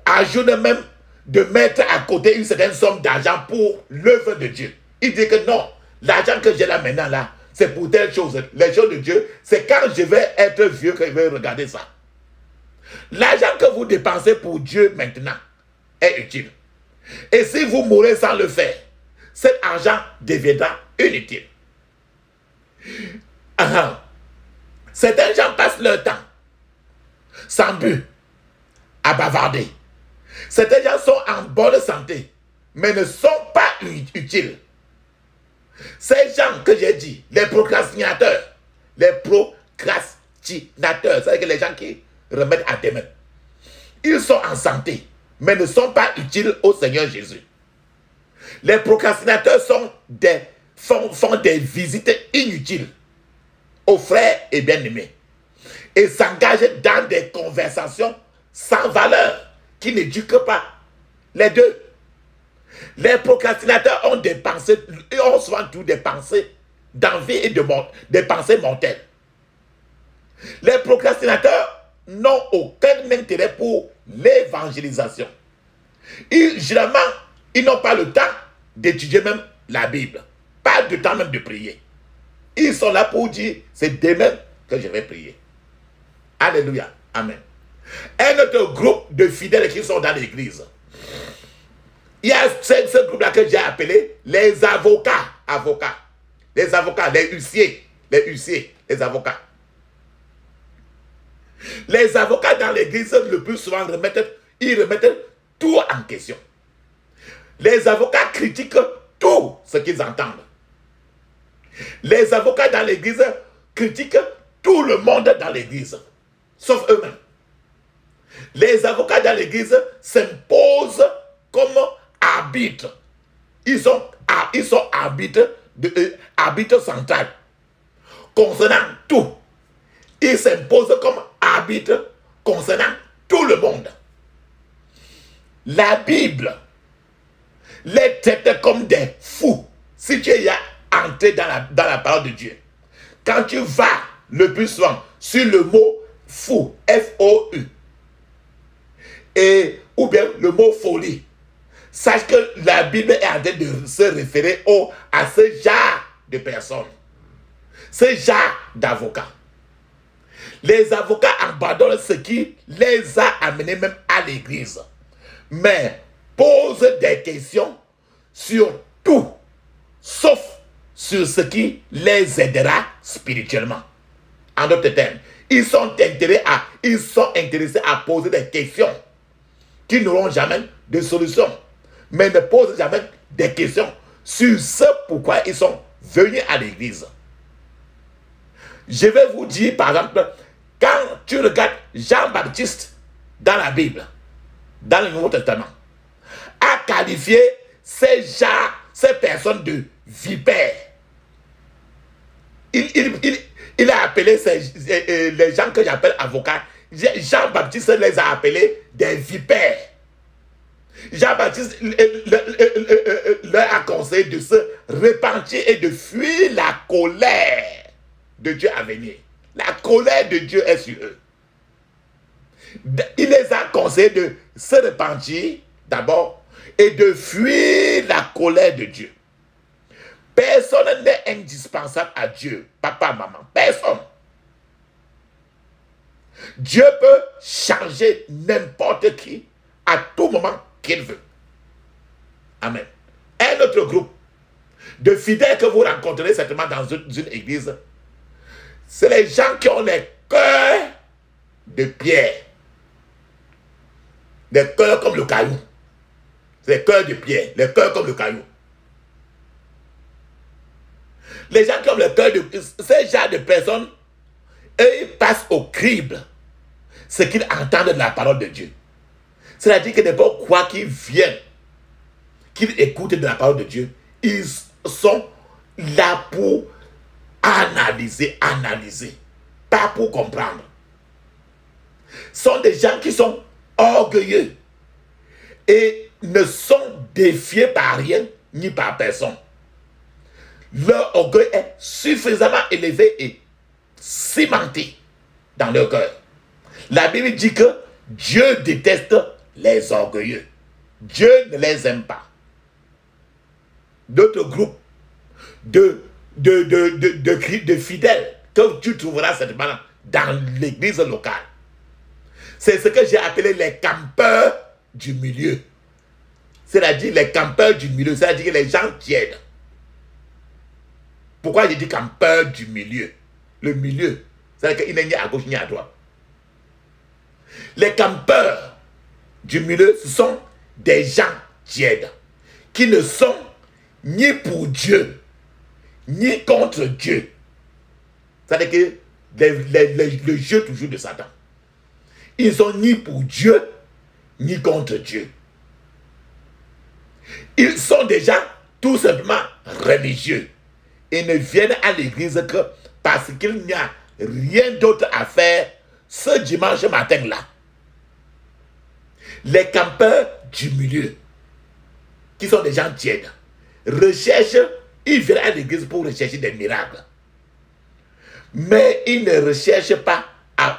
ajournent même de mettre à côté une certaine somme d'argent pour l'œuvre de Dieu. Ils disent que non, l'argent que j'ai là maintenant, là, c'est pour telle chose. Les choses de Dieu, c'est quand je vais être vieux que je vais regarder ça. L'argent que vous dépensez pour Dieu maintenant est utile. Et si vous mourrez sans le faire, cet argent deviendra inutile. Certains gens passent leur temps sans but à bavarder. Certains gens sont en bonne santé, mais ne sont pas utiles. Ces gens que j'ai dit, les procrastinateurs, c'est-à-dire que les gens qui remettent à demain, ils sont en santé, mais ne sont pas utiles au Seigneur Jésus. Les procrastinateurs font des visites inutiles aux frères et bien-aimés et s'engagent dans des conversations sans valeur qui n'éduquent pas les deux. Les procrastinateurs ont des pensées, ils ont souvent tout des pensées d'envie et des pensées mortelles. Les procrastinateurs n'ont aucun intérêt pour l'évangélisation. Généralement, ils n'ont pas le temps d'étudier même la Bible. Pas de temps même de prier. Ils sont là pour dire, c'est demain que je vais prier. Alléluia. Amen. Un autre groupe de fidèles qui sont dans l'église. Il y a ce groupe-là que j'ai appelé les avocats. Les avocats, les huissiers, les avocats. Les avocats dans l'église, le plus souvent, ils remettent tout en question. Les avocats critiquent tout ce qu'ils entendent. Les avocats dans l'église critiquent tout le monde dans l'église, sauf eux-mêmes. Les avocats dans l'église s'imposent comme arbitres. Ils sont arbitres centrales concernant tout. Ils s'imposent comme arbitres concernant tout le monde. La Bible les traite comme des fous si tu es entré dans la parole de Dieu. Quand tu vas le plus souvent sur le mot fou, F-O-U, ou bien le mot folie, sache que la Bible est en train de se référer à ce genre de personnes, ce genre d'avocats. Les avocats abandonnent ce qui les a amenés même à l'église, mais posent des questions sur tout, sauf sur ce qui les aidera spirituellement. En d'autres termes, ils sont intéressés à poser des questions qui n'auront jamais de solution, mais ne posent jamais des questions sur ce pourquoi ils sont venus à l'église. Je vais vous dire, par exemple, quand tu regardes Jean-Baptiste dans la Bible, dans le Nouveau Testament, a qualifié ces personnes de vipères. Il a appelé les gens que j'appelle avocats, Jean-Baptiste les a appelés des vipères. Jean-Baptiste leur a conseillé de se repentir et de fuir la colère de Dieu à venir. La colère de Dieu est sur eux. Il les a conseillé de se repentir d'abord et de fuir la colère de Dieu. Personne n'est indispensable à Dieu, papa, maman, personne. Dieu peut changer n'importe qui à tout moment qu'il veut. Amen. Un autre groupe de fidèles que vous rencontrerez certainement dans une église, c'est les gens qui ont les cœurs de pierre. Les cœurs comme le caillou. Les cœurs de pierre, les cœurs comme le caillou. Les gens qui ont le cœur de... Ces gens de personnes, eux, ils passent au crible ce qu'ils entendent de la parole de Dieu. C'est-à-dire que n'importe quoi qu'ils viennent, qu'ils écoutent de la parole de Dieu, ils sont là pour analyser, pas pour comprendre. Ce sont des gens qui sont orgueilleux et ne sont défiés par rien ni par personne. Leur orgueil est suffisamment élevé et cimenté dans leur cœur. La Bible dit que Dieu déteste les orgueilleux. Dieu ne les aime pas. D'autres groupes de fidèles que tu trouveras certainement dans l'église locale, C'est ce que j'ai appelé les campeurs du milieu. C'est-à-dire les campeurs du milieu, c'est-à-dire les gens tièdes. Pourquoi j'ai dit campeurs du milieu? Le milieu, c'est-à-dire qu'il n'est ni à gauche ni à droite. Les campeurs du milieu, ce sont des gens tièdes qui ne sont ni pour Dieu, ni contre Dieu. C'est-à-dire que le jeu toujours de Satan. Ils sont ni pour Dieu, ni contre Dieu. Ils sont déjà tout simplement religieux. Et ne viennent à l'église que parce qu'il n'y a rien d'autre à faire ce dimanche matin-là. Les campeurs du milieu, qui sont des gens tièdes, ils viennent à l'église pour rechercher des miracles. Mais ils ne recherchent pas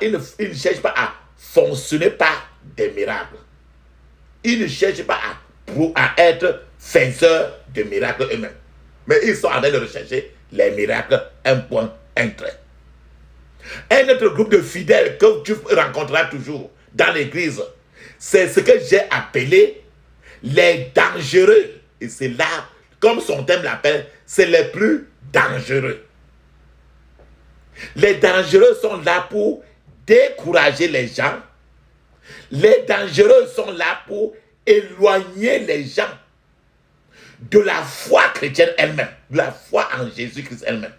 ils ne cherchent pas à fonctionner par des miracles. Ils ne cherchent pas à être faiseurs de miracles eux-mêmes. Mais ils sont en train de rechercher les miracles, un point, un trait. Un autre groupe de fidèles que tu rencontreras toujours dans l'église, c'est ce que j'ai appelé les dangereux. Et c'est là, comme son thème l'appelle, c'est les plus dangereux. Les dangereux sont là pour décourager les gens. Les dangereux sont là pour éloigner les gens de la foi chrétienne elle-même, de la foi en Jésus-Christ elle-même.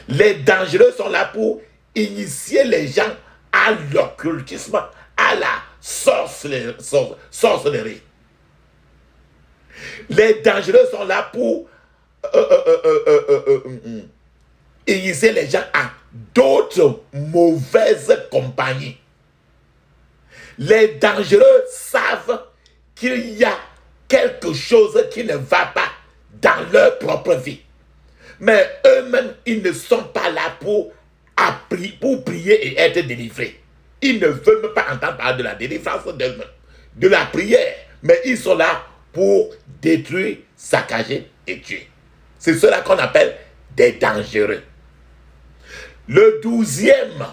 Les dangereux sont là pour initier les gens à l'occultisme, à la sorcellerie. Les dangereux sont là pour initier les gens à d'autres mauvaises compagnies. Les dangereux savent qu'il y a quelque chose qui ne va pas dans leur propre vie. Mais eux-mêmes, ils ne sont pas là pour prier et être délivrés. Ils ne veulent même pas entendre parler de la délivrance d'eux-mêmes, de la prière. Mais ils sont là pour détruire, saccager et tuer. C'est cela qu'on appelle des dangereux. Le 12e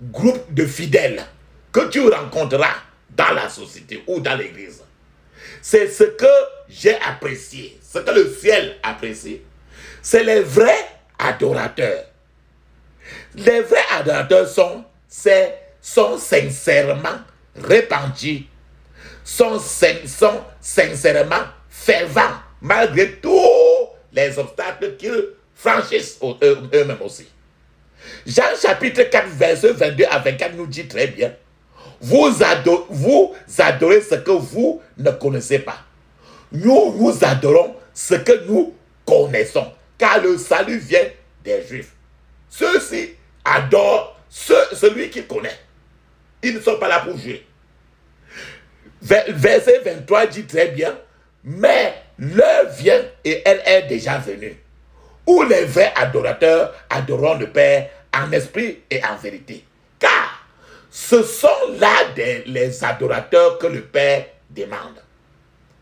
groupe de fidèles que tu rencontreras dans la société ou dans l'église, c'est ce que j'ai apprécié, ce que le ciel apprécie. C'est les vrais adorateurs. Les vrais adorateurs sont sincèrement repentis, sont sincèrement fervents, malgré tous les obstacles qu'ils franchissent eux-mêmes aussi. Jean chapitre 4, verset 22 à 24 nous dit très bien: vous adorez ce que vous ne connaissez pas. Nous adorons ce que nous connaissons, car le salut vient des Juifs. Ceux-ci adorent celui qu'ils connaissent. Ils ne sont pas là pour jouer. Verset 23 dit très bien: mais l'heure vient et elle est déjà venue, où les vrais adorateurs adoreront le Père en esprit et en vérité. Car ce sont là les adorateurs que le Père demande.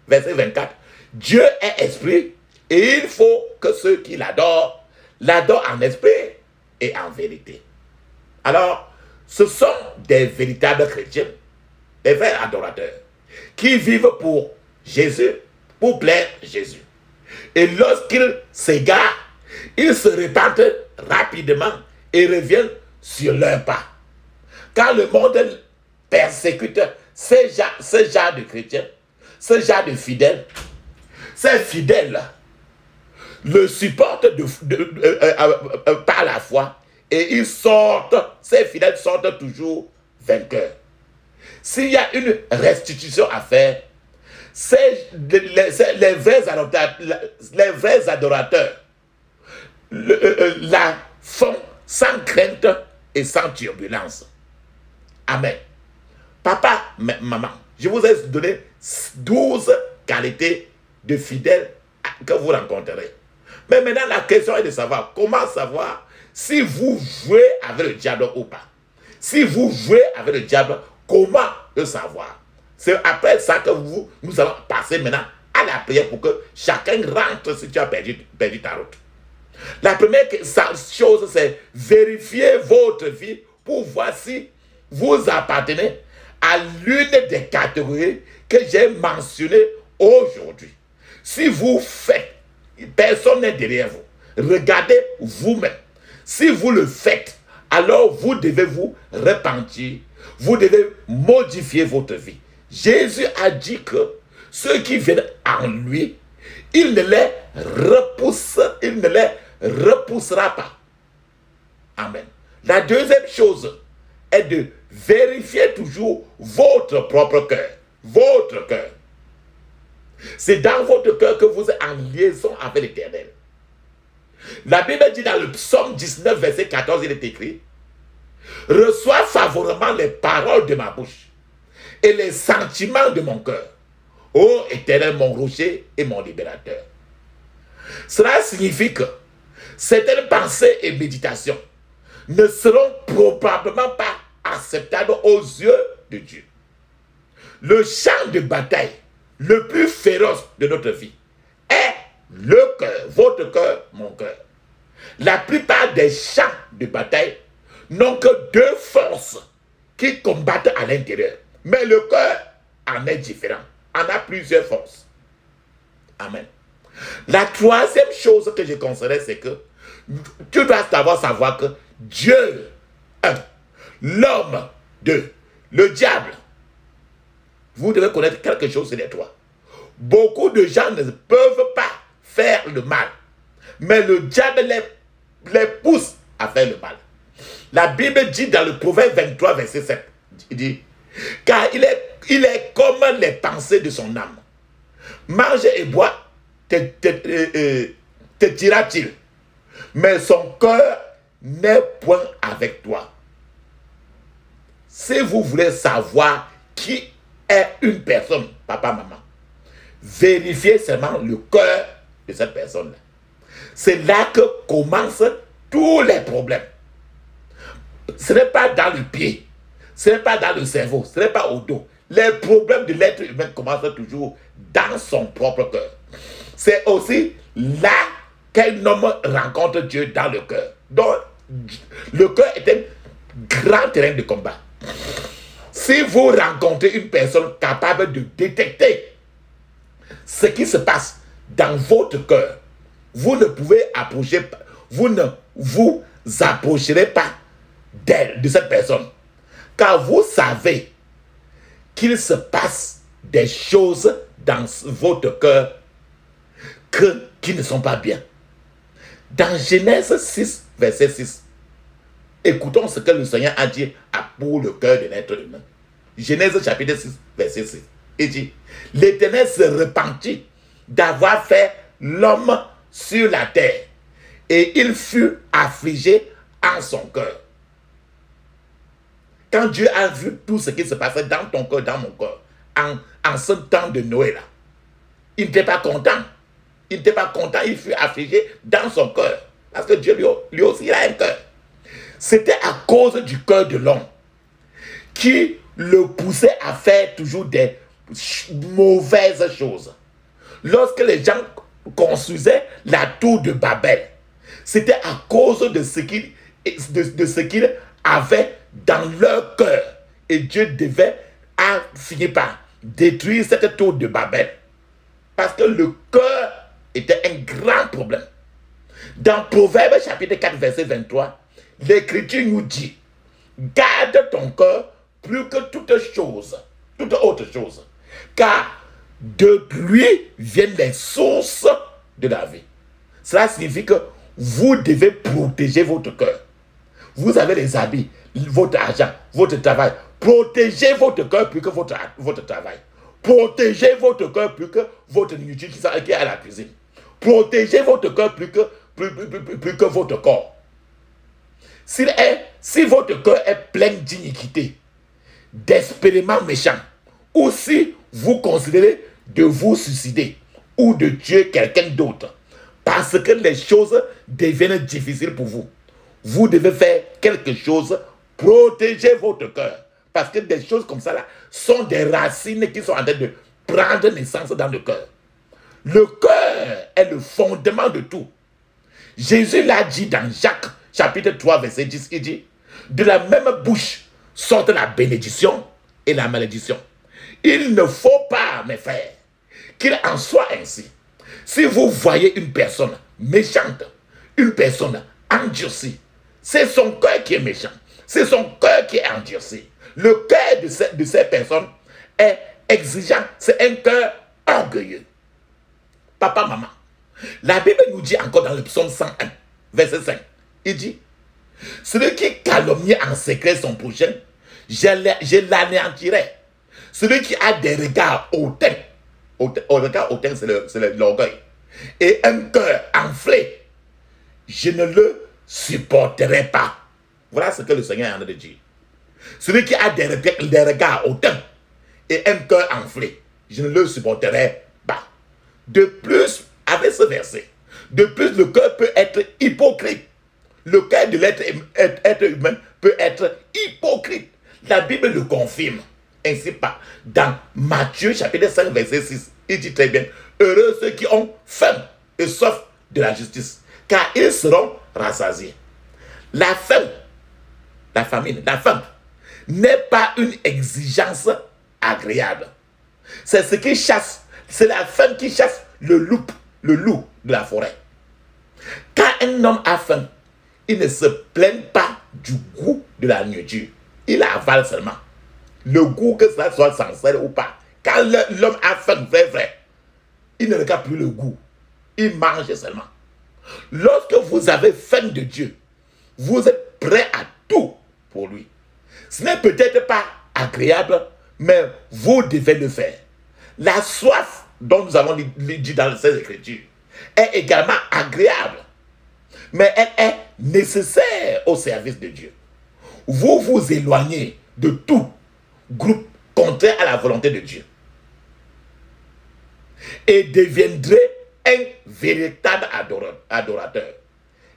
Verset 24. Dieu est esprit et il faut que ceux qui l'adorent en esprit et en vérité. Alors, ce sont des véritables chrétiens, des vrais adorateurs, qui vivent pour Jésus, pour plaire Jésus. Et lorsqu'ils s'égarent, ils se repentent rapidement et reviennent sur leurs pas. Quand le monde persécute ce genre de chrétiens, ce genre de fidèles, ces fidèles le supportent par la foi et ces fidèles sortent toujours vainqueurs. S'il y a une restitution à faire, les vrais adorateurs la font sans crainte et sans turbulence. Amen. Papa, maman, je vous ai donné 12 qualités de fidèles que vous rencontrerez. Mais maintenant, la question est de savoir comment savoir si vous jouez avec le diable ou pas. Si vous jouez avec le diable, comment le savoir? C'est après ça que nous allons passer maintenant à la prière pour que chacun rentre si tu as perdu ta route. La première chose, c'est vérifier votre vie pour voir si vous appartenez à l'une des catégories que j'ai mentionnées aujourd'hui. Si vous faites, personne n'est derrière vous. Regardez vous-même. Si vous le faites, alors vous devez vous repentir. Vous devez modifier votre vie. Jésus a dit que ceux qui viennent en lui, il ne les repoussera pas. Amen. La deuxième chose est de vérifier toujours votre propre cœur. Votre cœur. C'est dans votre cœur que vous êtes en liaison avec l'Éternel. La Bible dit dans le psaume 19, verset 14, il est écrit: reçois favorablement les paroles de ma bouche et les sentiments de mon cœur, ô Éternel, mon rocher et mon libérateur. Cela signifie que certaines pensées et méditations ne seront probablement pas acceptables aux yeux de Dieu. Le champ de bataille le plus féroce de notre vie est le cœur, votre cœur, mon cœur. La plupart des champs de bataille n'ont que deux forces qui combattent à l'intérieur. Mais le cœur en est différent. En a plusieurs forces. Amen. La troisième chose que je considère, c'est que tu dois d'abord savoir que Dieu, un, l'homme, deux, le diable. Vous devez connaître quelque chose sur les trois. Beaucoup de gens ne peuvent pas faire le mal. Mais le diable les pousse à faire le mal. La Bible dit dans le Proverbe 23, verset 7, il dit, car il est comme les pensées de son âme. Mange et bois, te dira-t-il. Mais son cœur n'est point avec toi. Si vous voulez savoir qui est une personne, papa, maman, vérifiez seulement le cœur de cette personne-là. C'est là que commencent tous les problèmes. Ce n'est pas dans le pied, ce n'est pas dans le cerveau, ce n'est pas au dos. Les problèmes de l'être humain commencent toujours dans son propre cœur. C'est aussi là qu'un homme rencontre Dieu, dans le cœur. Donc, le cœur est un grand terrain de combat. Si vous rencontrez une personne capable de détecter ce qui se passe dans votre cœur, vous ne pouvez approcher, vous ne vous approcherez pas d'elle, de cette personne. Car vous savez qu'il se passe des choses dans votre cœur qui ne sont pas bien. Dans Genèse 6, verset 6, écoutons ce que le Seigneur a dit pour le cœur de l'être humain. Genèse chapitre 6, verset 6. Il dit, l'Éternel se repentit d'avoir fait l'homme sur la terre, et il fut affligé en son cœur. Quand Dieu a vu tout ce qui se passait dans ton cœur, dans mon cœur, en ce temps de Noé là, il n'était pas content. Il n'était pas content, il fut affligé dans son cœur. Parce que Dieu lui aussi, il a un cœur. C'était à cause du cœur de l'homme qui le poussait à faire toujours des mauvaises choses. Lorsque les gens construisaient la tour de Babel, c'était à cause de ce qu'ils avaient dans leur cœur. Et Dieu devait finir par détruire cette tour de Babel. Parce que le cœur était un grand problème. Dans Proverbe chapitre 4, verset 23, l'Écriture nous dit, garde ton cœur plus que toute autre chose, car de lui viennent les sources de la vie. Cela signifie que vous devez protéger votre cœur. Vous avez les habits, votre argent, votre travail. Protégez votre cœur plus que votre travail. Protégez votre cœur plus que votre nourriture qui est à la cuisine. Protégez votre cœur plus que votre corps. Si votre cœur est plein d'iniquité, d'expériments méchants, ou si vous considérez de vous suicider ou de tuer quelqu'un d'autre, parce que les choses deviennent difficiles pour vous, vous devez faire quelque chose, protéger votre cœur. Parce que des choses comme ça là sont des racines qui sont en train de prendre naissance dans le cœur. Le cœur est le fondement de tout. Jésus l'a dit dans Jacques chapitre 3 verset 10, il dit, de la même bouche sortent la bénédiction et la malédiction. Il ne faut pas, mes frères, qu'il en soit ainsi. Si vous voyez une personne méchante, une personne endurcie, c'est son cœur qui est méchant, c'est son cœur qui est endurci. Le cœur de ces personnes est exigeant, c'est un cœur orgueilleux. Papa, maman, la Bible nous dit encore dans le psaume 101, verset 5, il dit, celui qui calomnie en secret son prochain, je l'anéantirai. Celui qui a des regards hautains, regard hautain, c'est l'orgueil, et un cœur enflé, je ne le supporterai pas. Voilà ce que le Seigneur est en train de dire. Celui qui a des regards hautains et un cœur enflé, je ne le supporterai pas. De plus, avec ce verset, de plus, le cœur peut être hypocrite. Le cœur de l'être humain peut être hypocrite. La Bible le confirme. Ainsi pas. Dans Matthieu chapitre 5 verset 6, il dit très bien, heureux ceux qui ont faim et soif de la justice, car ils seront rassasiés. La faim, la famine, la faim n'est pas une exigence agréable. C'est ce qui chasse, c'est la faim qui chasse le loup de la forêt. Quand un homme a faim, il ne se plaint pas du goût de la nourriture. Il avale seulement. Le goût, que cela soit sincère ou pas. Quand l'homme a faim, vrai, il ne regarde plus le goût. Il mange seulement. Lorsque vous avez faim de Dieu, vous êtes prêt à tout pour lui. Ce n'est peut-être pas agréable, mais vous devez le faire. La soif dont nous avons dit dans ces Écritures est également agréable, mais elle est nécessaire au service de Dieu. Vous vous éloignez de tout groupe contraire à la volonté de Dieu et deviendrez un véritable adorateur.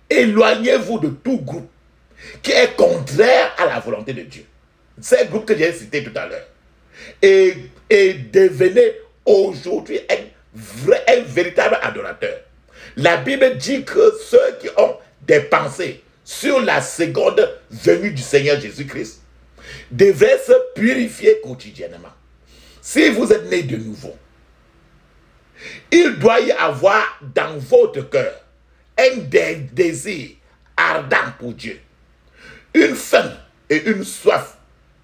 Éloignez-vous de tout groupe qui est contraire à la volonté de Dieu. C'est le groupe que j'ai cité tout à l'heure. Et devenez aujourd'hui un véritable adorateur. La Bible dit que ceux qui ont des pensées sur la seconde venue du Seigneur Jésus-Christ devraient se purifier quotidiennement. Si vous êtes né de nouveau, il doit y avoir dans votre cœur un désir ardent pour Dieu, une faim et une soif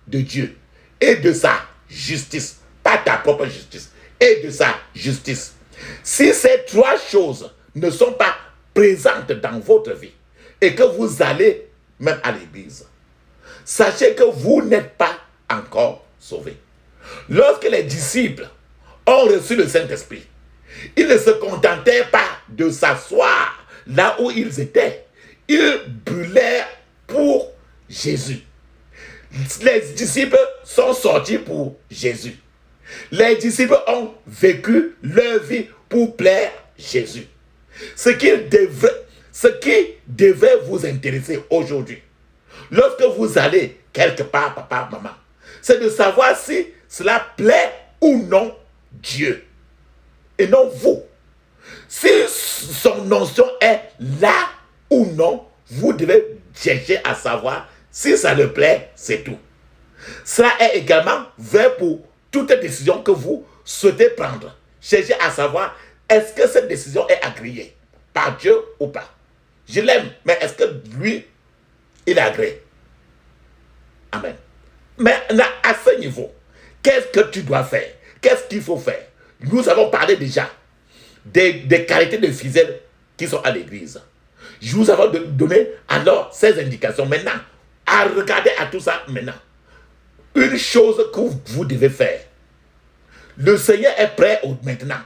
de Dieu et de sa justice, pas ta propre justice, et de sa justice. Si ces trois choses ne sont pas présentes dans votre vie et que vous allez même à l'église, sachez que vous n'êtes pas encore sauvés. Lorsque les disciples ont reçu le Saint-Esprit, ils ne se contentaient pas de s'asseoir là où ils étaient. Ils brûlèrent pour Jésus. Les disciples sont sortis pour Jésus. Les disciples ont vécu leur vie pour plaire Jésus. Ce qui devait vous intéresser aujourd'hui, lorsque vous allez quelque part, papa, maman, c'est de savoir si cela plaît ou non Dieu, et non vous. Si son notion est là ou non, vous devez chercher à savoir si ça le plaît, c'est tout. Cela est également vrai pour toute décision que vous souhaitez prendre. Cherchez à savoir, est-ce que cette décision est agréée par Dieu ou pas? Je l'aime, mais est-ce que lui, il est agréé? Amen. Mais à ce niveau, qu'est-ce que tu dois faire? Qu'est-ce qu'il faut faire? Nous avons parlé déjà des qualités de fidèles qui sont à l'église. Je vous avais donné alors ces indications. Maintenant, à regarder à tout ça maintenant. Une chose que vous devez faire. Le Seigneur est prêt maintenant.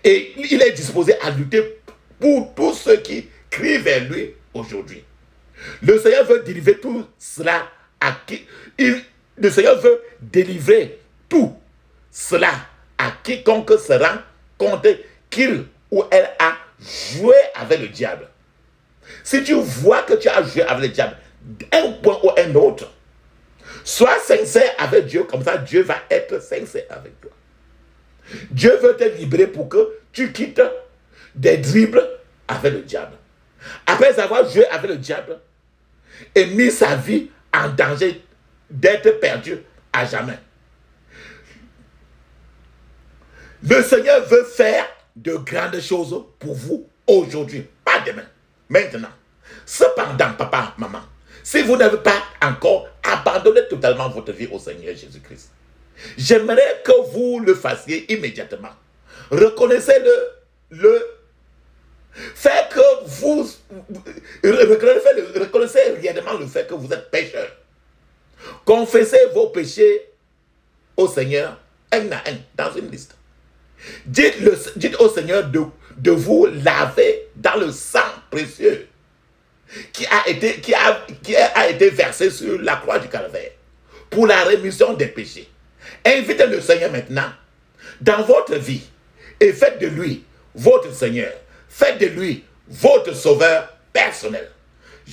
Et il est disposé à lutter pour tous ceux qui crient vers lui aujourd'hui. Le Seigneur veut délivrer tout cela à qui... Le Seigneur veut délivrer tout cela à quiconque se rend compte qu'il ou elle a joué avec le diable. Si tu vois que tu as joué avec le diable, un point ou un autre, sois sincère avec Dieu, comme ça Dieu va être sincère avec toi. Dieu veut te libérer pour que tu quittes des dribbles avec le diable. Après avoir joué avec le diable et mis sa vie en danger d'être perdu à jamais. Le Seigneur veut faire de grandes choses pour vous aujourd'hui, pas demain, maintenant. Cependant, papa, maman, si vous n'avez pas encore abandonné totalement votre vie au Seigneur Jésus-Christ, j'aimerais que vous le fassiez immédiatement. Reconnaissez-le. Faites que vous reconnaissez réellement le fait que vous êtes pécheur. Confessez vos péchés au Seigneur, un à un, dans une liste. Dites au Seigneur de vous laver dans le sang précieux qui a été versé sur la croix du Calvaire pour la rémission des péchés. Invitez le Seigneur maintenant dans votre vie et faites de lui votre Seigneur. Faites de lui votre sauveur personnel.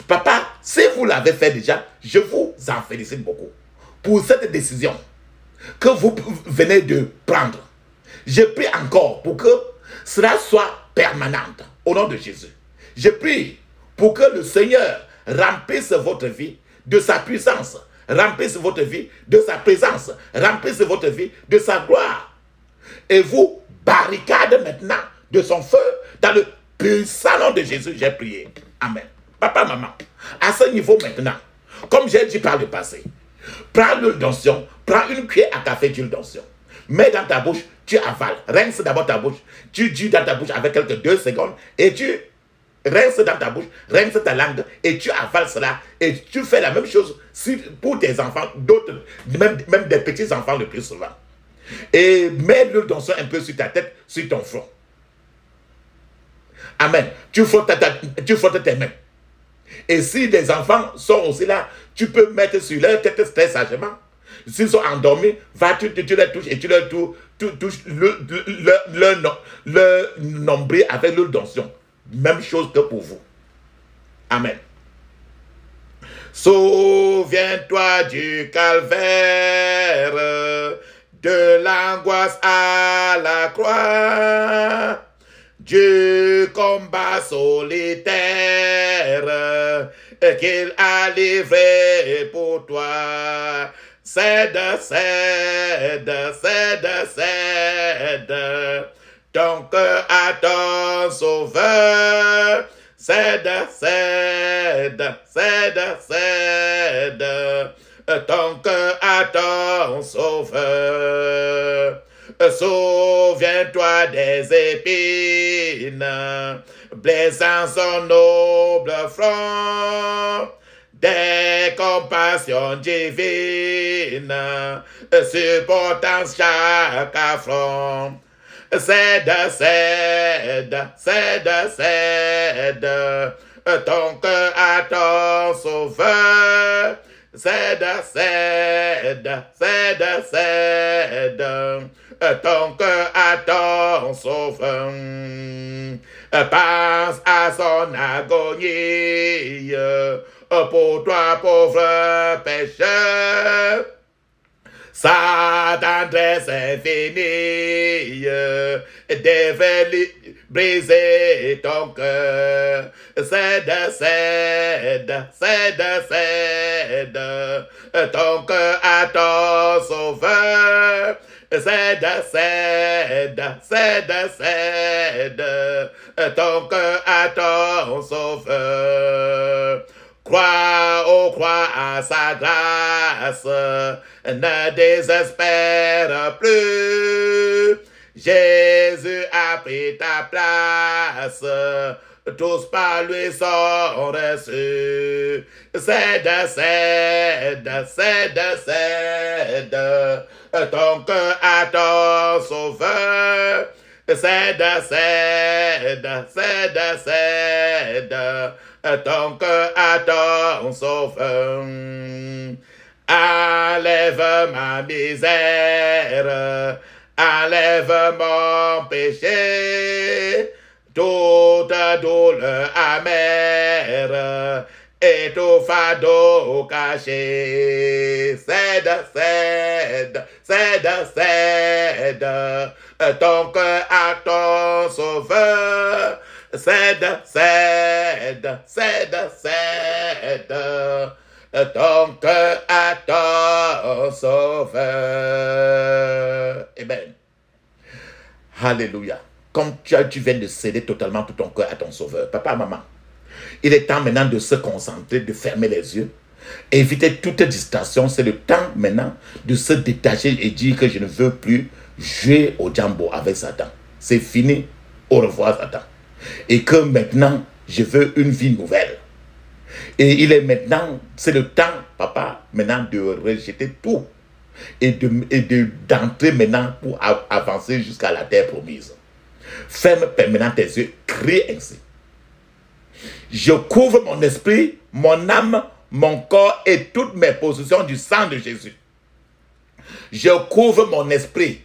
Papa, si vous l'avez fait déjà, je vous en félicite beaucoup pour cette décision que vous venez de prendre. Je prie encore pour que cela soit permanente au nom de Jésus. Je prie pour que le Seigneur remplisse votre vie de sa puissance, remplisse votre vie de sa présence, remplisse votre vie de sa gloire. Et vous barricade maintenant de son feu dans le puissant nom de Jésus, j'ai prié. Amen. Papa, maman, à ce niveau maintenant, comme j'ai dit par le passé, prends l'huile d'onction, prends une cuillère à café d'huile d'onction, mets dans ta bouche, tu avales, rince d'abord ta bouche, tu dis dans ta bouche avec quelques 2 secondes et tu rince dans ta bouche, rince ta langue et tu avales cela et tu fais la même chose pour tes enfants, d'autres, même des petits enfants le plus souvent. Et mets l'huile d'onction un peu sur ta tête, sur ton front. Amen. Tu frottes tes mains. Et si les enfants sont aussi là, tu peux mettre sur leur tête très sagement. S'ils sont endormis, tu les touches et tu leur touches leur nombril avec l'huile d'onction. Même chose que pour vous. Amen. Souviens-toi du calvaire, de l'angoisse à la croix, du combat solitaire qu'il a livré pour toi. Cède ton cœur à ton sauveur. Cède ton cœur à ton sauveur. Souviens-toi des épines blessant son noble front, des compassions divines supportant chaque affront. Cède ton cœur à ton sauveur. Cède ton cœur à ton sauveur. Pense à son agonie pour toi, pauvre pécheur. Sa tendresse infinie devait briser ton cœur. Cède ton cœur à ton sauveur. Cède ton cœur à ton sauveur. Crois à sa grâce, ne désespère plus. Jésus a pris ta place, tous par lui sont reçus. Cède ton cœur à ton sauveur. Cède ton cœur à ton sauveur. Enlève ma misère, enlève mon péché, toute douleur amère et tout fardeau caché. Cède ton cœur à ton sauveur. Cède ton cœur à ton sauveur. Amen. Alléluia. Comme tu viens de céder totalement tout ton cœur à ton sauveur. Papa, maman, il est temps maintenant de se concentrer, de fermer les yeux. Éviter toute distraction. C'est le temps maintenant de se détacher et dire que je ne veux plus jouer au jambo avec Satan. C'est fini. Au revoir, Satan. Et que maintenant, je veux une vie nouvelle. Et il est maintenant, c'est le temps, papa, maintenant de rejeter tout. Et d'entrer maintenant pour avancer jusqu'à la terre promise. Ferme maintenant tes yeux, crie ainsi. Je couvre mon esprit, mon âme, mon corps et toutes mes possessions du sang de Jésus. Je couvre mon esprit,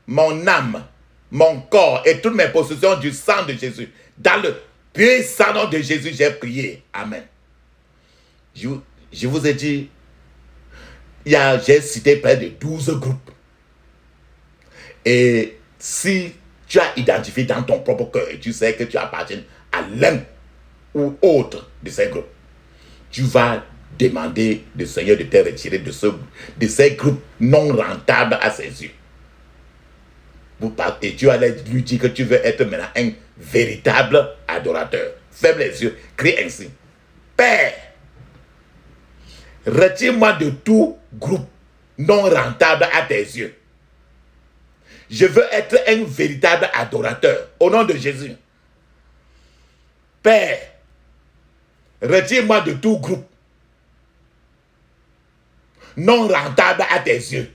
mon âme, mon corps et toutes mes possessions du sang de Jésus. Dans le puissant nom de Jésus, j'ai prié. Amen. Je vous ai dit, j'ai cité près de 12 groupes. Et si tu as identifié dans ton propre cœur et tu sais que tu appartiens à l'un ou autre de ces groupes, tu vas demander au Seigneur de te retirer de ces groupes non rentables à ses yeux. Et tu vas lui dire que tu veux être maintenant un véritable adorateur. Ferme les yeux, crie ainsi. Père, retire-moi de tout groupe non rentable à tes yeux. Je veux être un véritable adorateur. Au nom de Jésus. Père, retire-moi de tout groupe non rentable à tes yeux.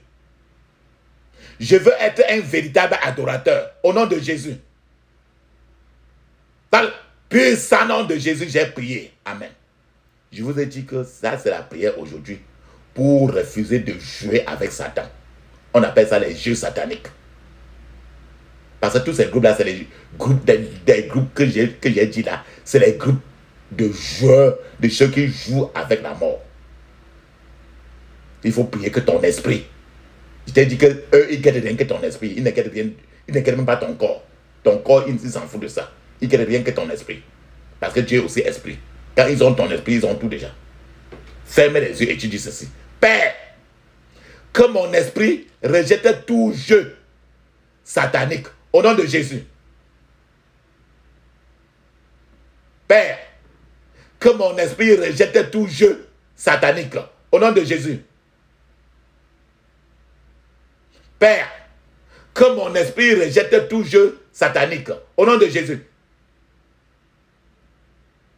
Je veux être un véritable adorateur. Au nom de Jésus. Dans le puissant nom de Jésus, j'ai prié. Amen. Je vous ai dit que ça, c'est la prière aujourd'hui pour refuser de jouer avec Satan. On appelle ça les jeux sataniques. Parce que tous ces groupes-là, c'est les groupes des groupes que j'ai dit là. C'est les groupes de joueurs, de ceux qui jouent avec la mort. Il faut prier que ton esprit. Je t'ai dit qu'eux, ils ne guettent rien que ton esprit. Ils ne guettent rien, ils ne guettent même pas ton corps. Ton corps, ils s'en foutent de ça. Ils ne guettent rien que ton esprit. Parce que Dieu est aussi esprit. Quand ils ont ton esprit, ils ont tout déjà. Ferme les yeux et tu dis ceci. Père, que mon esprit rejette tout jeu satanique au nom de Jésus. Père, que mon esprit rejette tout jeu satanique au nom de Jésus. Père, que mon esprit rejette tout jeu satanique au nom de Jésus.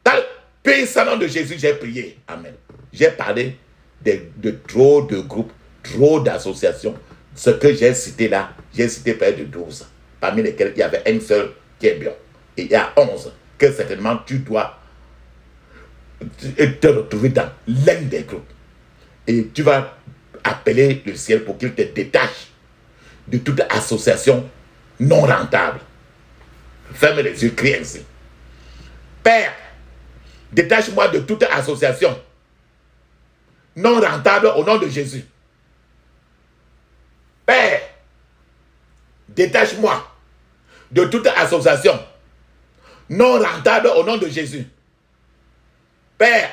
Dans le puissant nom de Jésus, j'ai prié. Amen. J'ai parlé de trop de groupes, trop d'associations. Ce que j'ai cité là, j'ai cité près de 12. Parmi lesquels il y avait un seul qui est bien. Et il y a 11 que certainement tu dois te retrouver dans l'un des groupes. Et tu vas appeler le ciel pour qu'il te détache de toute association non rentable. Ferme les yeux, crie ainsi. Père, détache-moi de toute association non rentable au nom de Jésus. Père, détache-moi de toute association non rentable au nom de Jésus. Père,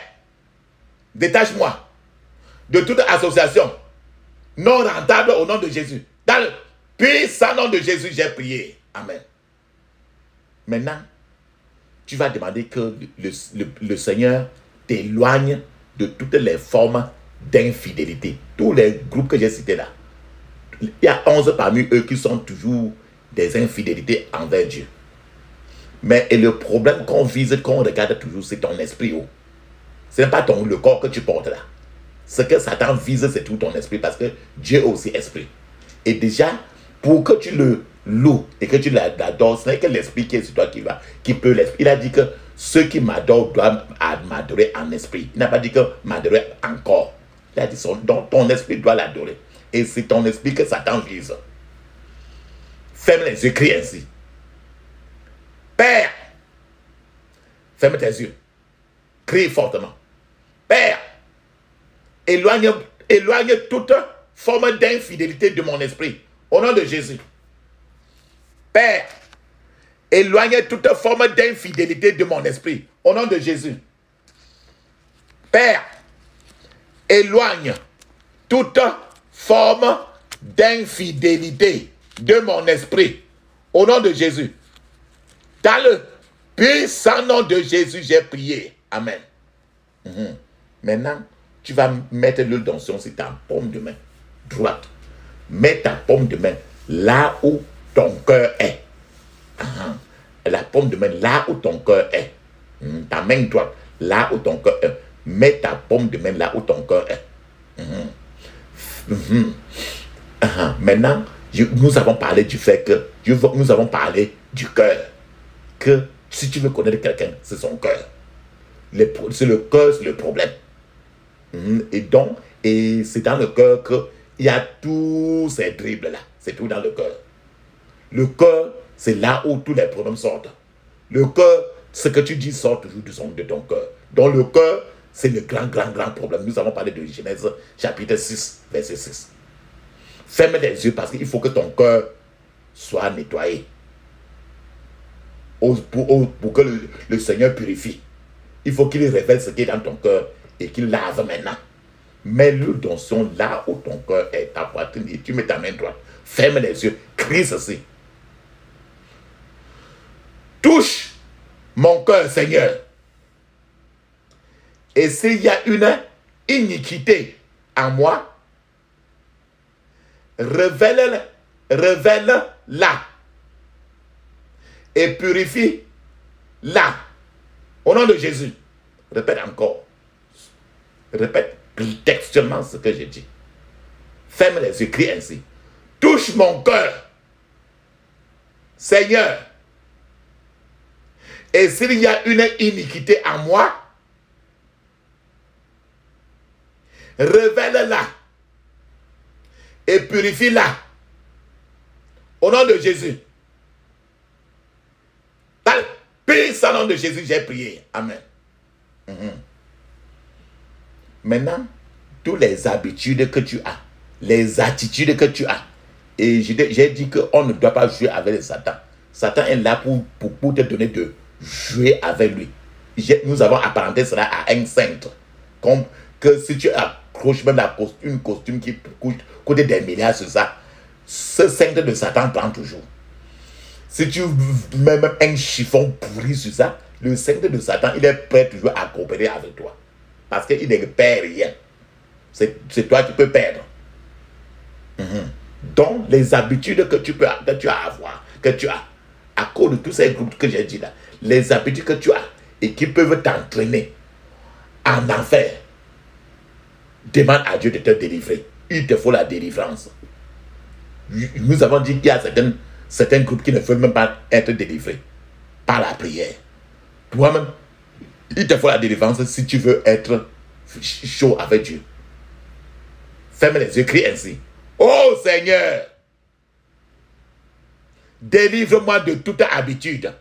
détache-moi de toute association non rentable au nom de Jésus. Dans le puissant nom de Jésus, j'ai prié. Amen. Maintenant, tu vas demander que le Seigneur t'éloigne de toutes les formes d'infidélité. Tous les groupes que j'ai cités là. Il y a 11 parmi eux qui sont toujours des infidélités envers Dieu. Mais et le problème qu'on vise, qu'on regarde toujours, c'est ton esprit. Oh. Ce n'est pas le corps que tu portes là. Ce que Satan vise, c'est tout ton esprit parce que Dieu est aussi esprit. Et déjà, pour que tu le loues et que tu l'adores, ce n'est que l'esprit qui est sur toi qui peut l'esprit. Il a dit que ceux qui m'adorent doivent m'adorer en esprit. Il n'a pas dit que m'adorer en corps. Il a dit ton esprit doit l'adorer. Et c'est ton esprit que Satan vise. Ferme les yeux, crie ainsi. Père, ferme tes yeux. Crie fortement. Père, éloigne toute forme d'infidélité de mon esprit. Au nom de Jésus. Père, éloigne toute forme d'infidélité de mon esprit. Au nom de Jésus. Père, éloigne toute forme d'infidélité de mon esprit. Au nom de Jésus. Dans le puissant nom de Jésus, j'ai prié. Amen. Maintenant, tu vas mettre l'huile d'onction sur ta paume de main droite. Mets ta paume de main là où ton cœur est. La paume de main là où ton cœur est. Ta main droite là où ton cœur est. Mets ta paume de main là où ton cœur est. Maintenant, nous avons parlé du fait que nous avons parlé du cœur. Que si tu veux connaître quelqu'un, c'est son cœur. C'est le cœur, c'est le problème. Et donc, c'est dans le cœur qu'il y a tous ces dribbles-là. C'est tout dans le cœur. Le cœur, c'est là où tous les problèmes sortent. Le cœur, ce que tu dis sort toujours de ton cœur. Donc le cœur, c'est le grand problème. Nous avons parlé de Genèse chapitre 6, verset 6. Ferme les yeux parce qu'il faut que ton cœur soit nettoyé. Pour que le Seigneur purifie. Il faut qu'il révèle ce qui est dans ton cœur et qu'il lave maintenant. Mets l'huile d'onction là où ton cœur est, ta poitrine, et tu mets ta main droite. Ferme les yeux, crie ceci. Touche mon cœur, Seigneur. Et s'il y a une iniquité en moi, révèle-la et purifie-la. Au nom de Jésus. Répète encore. Répète textuellement ce que j'ai dit. Ferme les yeux, crie ainsi. Touche mon cœur, Seigneur. Et s'il y a une iniquité en moi, révèle-la et purifie-la. Au nom de Jésus. Dans le puissant nom de Jésus, j'ai prié. Amen. Maintenant, toutes les habitudes que tu as, les attitudes que tu as, et j'ai dit qu'on ne doit pas jouer avec Satan. Satan est là pour te donner de jouer avec lui. Nous avons apparenté cela à un cintre. Comme que si tu accroches même une costume qui coûte des milliards sur ça, ce cintre de Satan prend toujours. Si tu mets même un chiffon pourri sur ça, le cintre de Satan, il est prêt toujours à coopérer avec toi. Parce qu'il ne perd rien. C'est toi qui peux perdre. Donc, les habitudes que tu as à cause de tous ces groupes que j'ai dit là, les habitudes que tu as et qui peuvent t'entraîner en enfer, demande à Dieu de te délivrer. Il te faut la délivrance. Nous avons dit qu'il y a certains groupes qui ne veulent même pas être délivrés par la prière. Toi-même, il te faut la délivrance si tu veux être chaud avec Dieu. Ferme les yeux, crie ainsi. Oh Seigneur, délivre-moi de toute habitude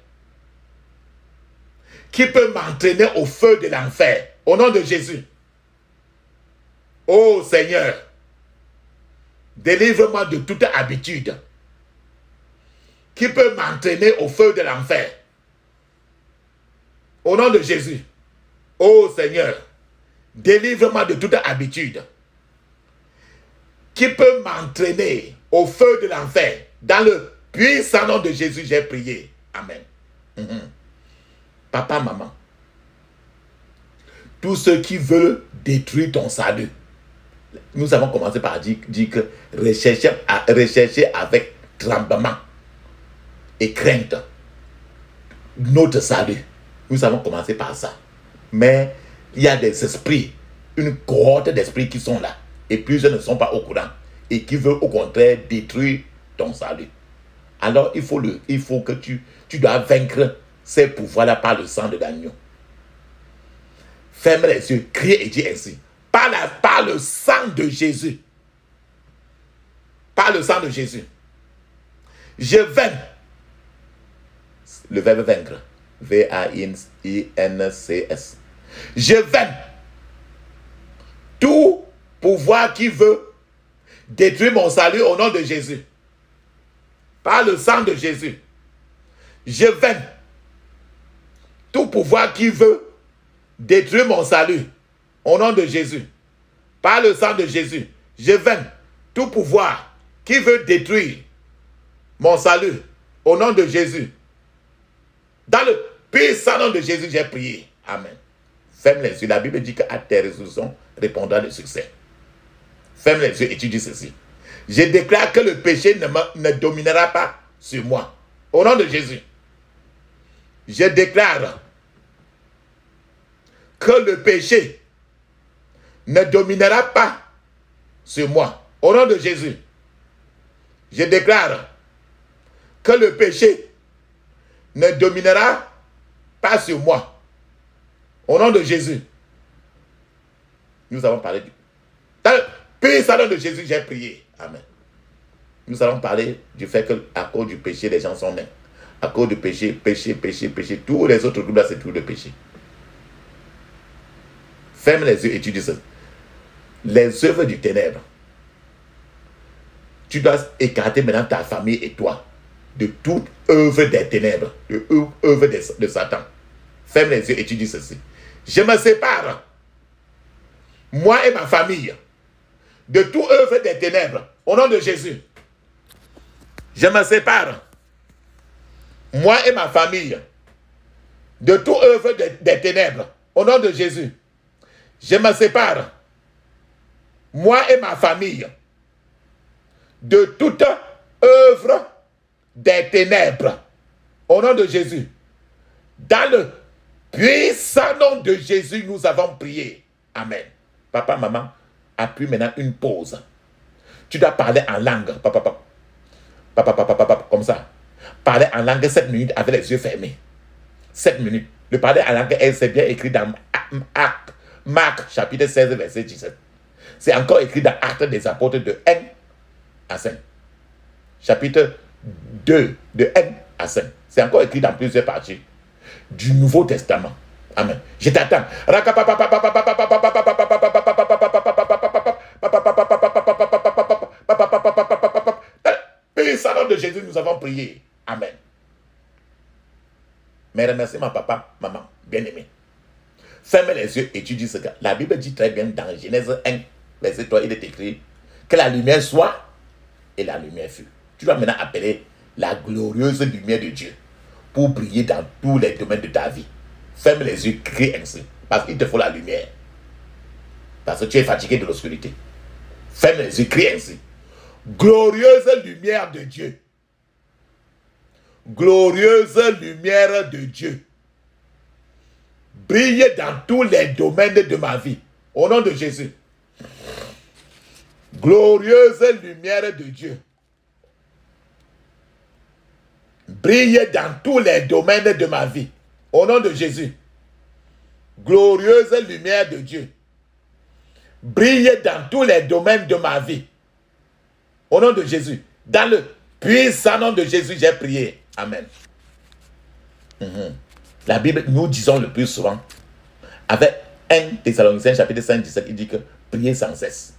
qui peut m'entraîner au feu de l'enfer. Au nom de Jésus. Oh Seigneur, délivre-moi de toute habitude qui peut m'entraîner au feu de l'enfer. Au nom de Jésus. Oh Seigneur, délivre-moi de toute habitude qui peut m'entraîner au feu de l'enfer. Dans le puissant nom de Jésus, j'ai prié. Amen. Papa, maman, tous ceux qui veulent détruire ton salut, nous avons commencé par dire que rechercher avec tremblement et crainte notre salut. Nous avons commencé par ça. Mais il y a des esprits, une cohorte d'esprits qui sont là. Et plusieurs ne sont pas au courant. Et qui veulent au contraire détruire ton salut. Alors il faut que tu dois vaincre ces pouvoirs-là par le sang de l'agneau. Ferme les yeux, crie et dis ainsi. Par le sang de Jésus. Par le sang de Jésus. Je vainc. Le verbe vaincre. V-A-I-N-C-S. Je vainc tout pouvoir qui veut détruire mon salut au nom de Jésus. Par le sang de Jésus. Je vainc tout pouvoir qui veut détruire mon salut au nom de Jésus. par le sang de Jésus, je vainc tout pouvoir qui veut détruire mon salut. Au nom de Jésus. Dans le puissant nom de Jésus, j'ai prié. Amen. Ferme les yeux. La Bible dit qu'à tes résolutions répondra le succès. Ferme les yeux et tu dis ceci. Je déclare que le péché ne dominera pas sur moi. Au nom de Jésus. Je déclare que le péché ne dominera pas sur moi. Au nom de Jésus. Je déclare que le péché ne dominera pas sur moi. Au nom de Jésus. Nous avons parlé du... Dans le puissant nom de Jésus, j'ai prié. Amen. Nous allons parler du fait qu'à cause du péché, les gens sont nés. À cause du péché, péché. Tous les autres groupes là, c'est tout le péché. Ferme les yeux et tu dis ça. Les œuvres du ténèbre. Tu dois écarter maintenant ta famille et toi de toute œuvre des ténèbres, de œuvre de Satan. Ferme les yeux et tu dis ceci. Je me sépare, moi et ma famille, de toute œuvre des ténèbres, au nom de Jésus. Je me sépare, moi et ma famille, de toute œuvre des ténèbres, au nom de Jésus. Je me sépare, moi et ma famille, de toute œuvre des ténèbres, au nom de Jésus. Dans le puissant nom de Jésus, nous avons prié. Amen. Papa, maman, appuie maintenant une pause. Tu dois parler en langue. Papa, comme ça. Parler en langue 7 minutes avec les yeux fermés. 7 minutes. Le parler en langue, c'est bien écrit dans Marc, chapitre 16, verset 17. C'est encore écrit dans Actes des Apôtres de 1 à 5. Chapitre 2, de 1 à 5. C'est encore écrit dans plusieurs parties du Nouveau Testament. Amen. Je t'attends. Puissant nom de Jésus, nous avons prié. Amen. Mais remercie ma papa, maman, bien-aimé. Ferme les yeux et tu dis ce que la Bible dit très bien dans Genèse 1, verset 3, il est écrit que la lumière soit et la lumière fut. Tu dois maintenant appeler la glorieuse lumière de Dieu pour briller dans tous les domaines de ta vie. Ferme les yeux, crie ainsi, parce qu'il te faut la lumière. Parce que tu es fatigué de l'obscurité. Ferme les yeux, crie ainsi. Glorieuse lumière de Dieu. Glorieuse lumière de Dieu. Brille dans tous les domaines de ma vie. Au nom de Jésus. Glorieuse lumière de Dieu. Brille dans tous les domaines de ma vie. Au nom de Jésus. Glorieuse lumière de Dieu. Brille dans tous les domaines de ma vie. Au nom de Jésus. Dans le puissant nom de Jésus, j'ai prié. Amen. La Bible, nous disons le plus souvent, avec 1 Thessaloniciens chapitre 5, 17, il dit que priez sans cesse.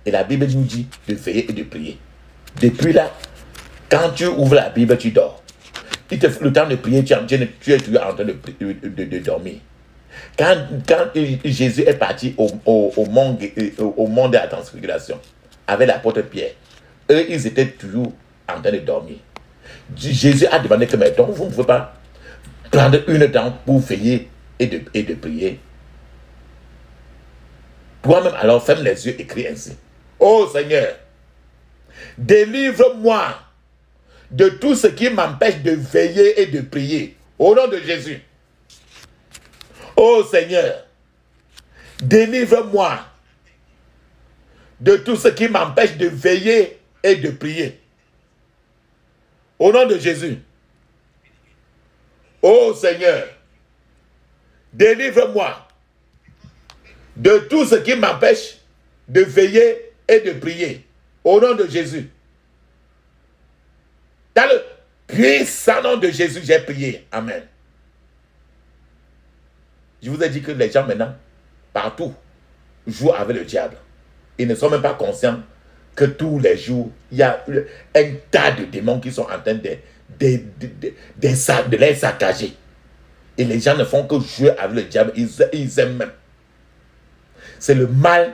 Et la Bible nous dit de veiller et de prier. Depuis là, quand tu ouvres la Bible, tu dors. Il te faut le temps de prier, tu es toujours en train de dormir. Quand Jésus est parti au monde de la transfiguration, avec l'apôtre Pierre, eux, ils étaient toujours en train de dormir. Jésus a demandé que, mais donc, vous ne pouvez pas prendre une temps pour veiller et de prier. Toi-même, alors, ferme les yeux et crie ainsi. Oh Seigneur, délivre-moi de tout ce qui m'empêche de veiller et de prier. Au nom de Jésus. Oh Seigneur, délivre-moi de tout ce qui m'empêche de veiller et de prier. Au nom de Jésus. Oh Seigneur, délivre-moi de tout ce qui m'empêche de veiller et de prier. Au nom de Jésus. Dans le puissant nom de Jésus, j'ai prié. Amen. Je vous ai dit que les gens maintenant, partout, jouent avec le diable. Ils ne sont même pas conscients que tous les jours, il y a un tas de démons qui sont en train de les saccager. Et les gens ne font que jouer avec le diable. Ils aiment même. C'est le mal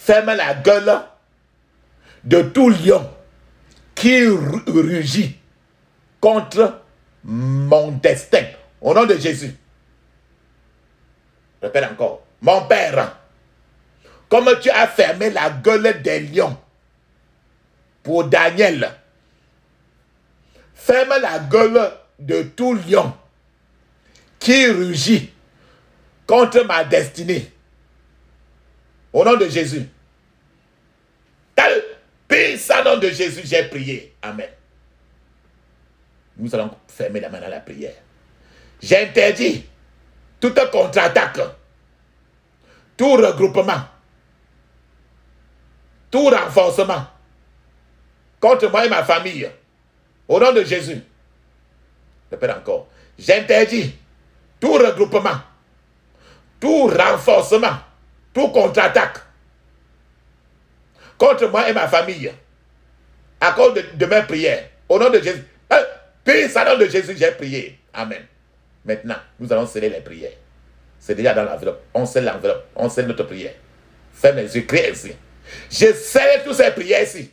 ferme la gueule de tout lion qui rugit contre mon destin. Au nom de Jésus. Je répète encore. Mon Père, comme tu as fermé la gueule des lions pour Daniel, ferme la gueule de tout lion qui rugit contre ma destinée. Au nom de Jésus. Dans le puissant nom de Jésus, j'ai prié. Amen. Nous allons fermer la main à la prière. J'interdis toute contre-attaque, tout regroupement, tout renforcement contre moi et ma famille. Au nom de Jésus. Je répète encore. J'interdis tout regroupement, tout renforcement, tout contre-attaque contre moi et ma famille. À cause de mes prières. Au nom de Jésus. Puissant nom de Jésus, j'ai prié. Amen. Maintenant, nous allons sceller les prières. C'est déjà dans l'enveloppe. On scelle l'enveloppe. On scelle notre prière. Ferme les yeux, crie ici. Je scelle toutes ces prières ici.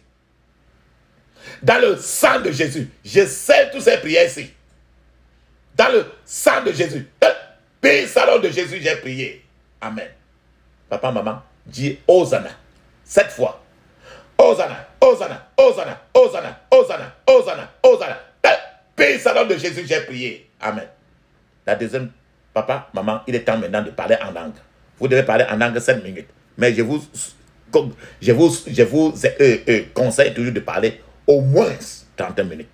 Dans le sang de Jésus. Je scelle toutes ces prières ici. Dans le sang de Jésus. Puissant nom de Jésus, j'ai prié. Amen. Papa, maman, dis Hosanna. 7 fois. Hosanna, Hosanna, Hosanna, Hosanna, Hosanna, Hosanna, Hosanna. Puissant nom de Jésus, j'ai prié. Amen. La deuxième, papa, maman, il est temps maintenant de parler en langue. Vous devez parler en langue 5 minutes. Mais je vous conseille toujours de parler au moins 30 minutes.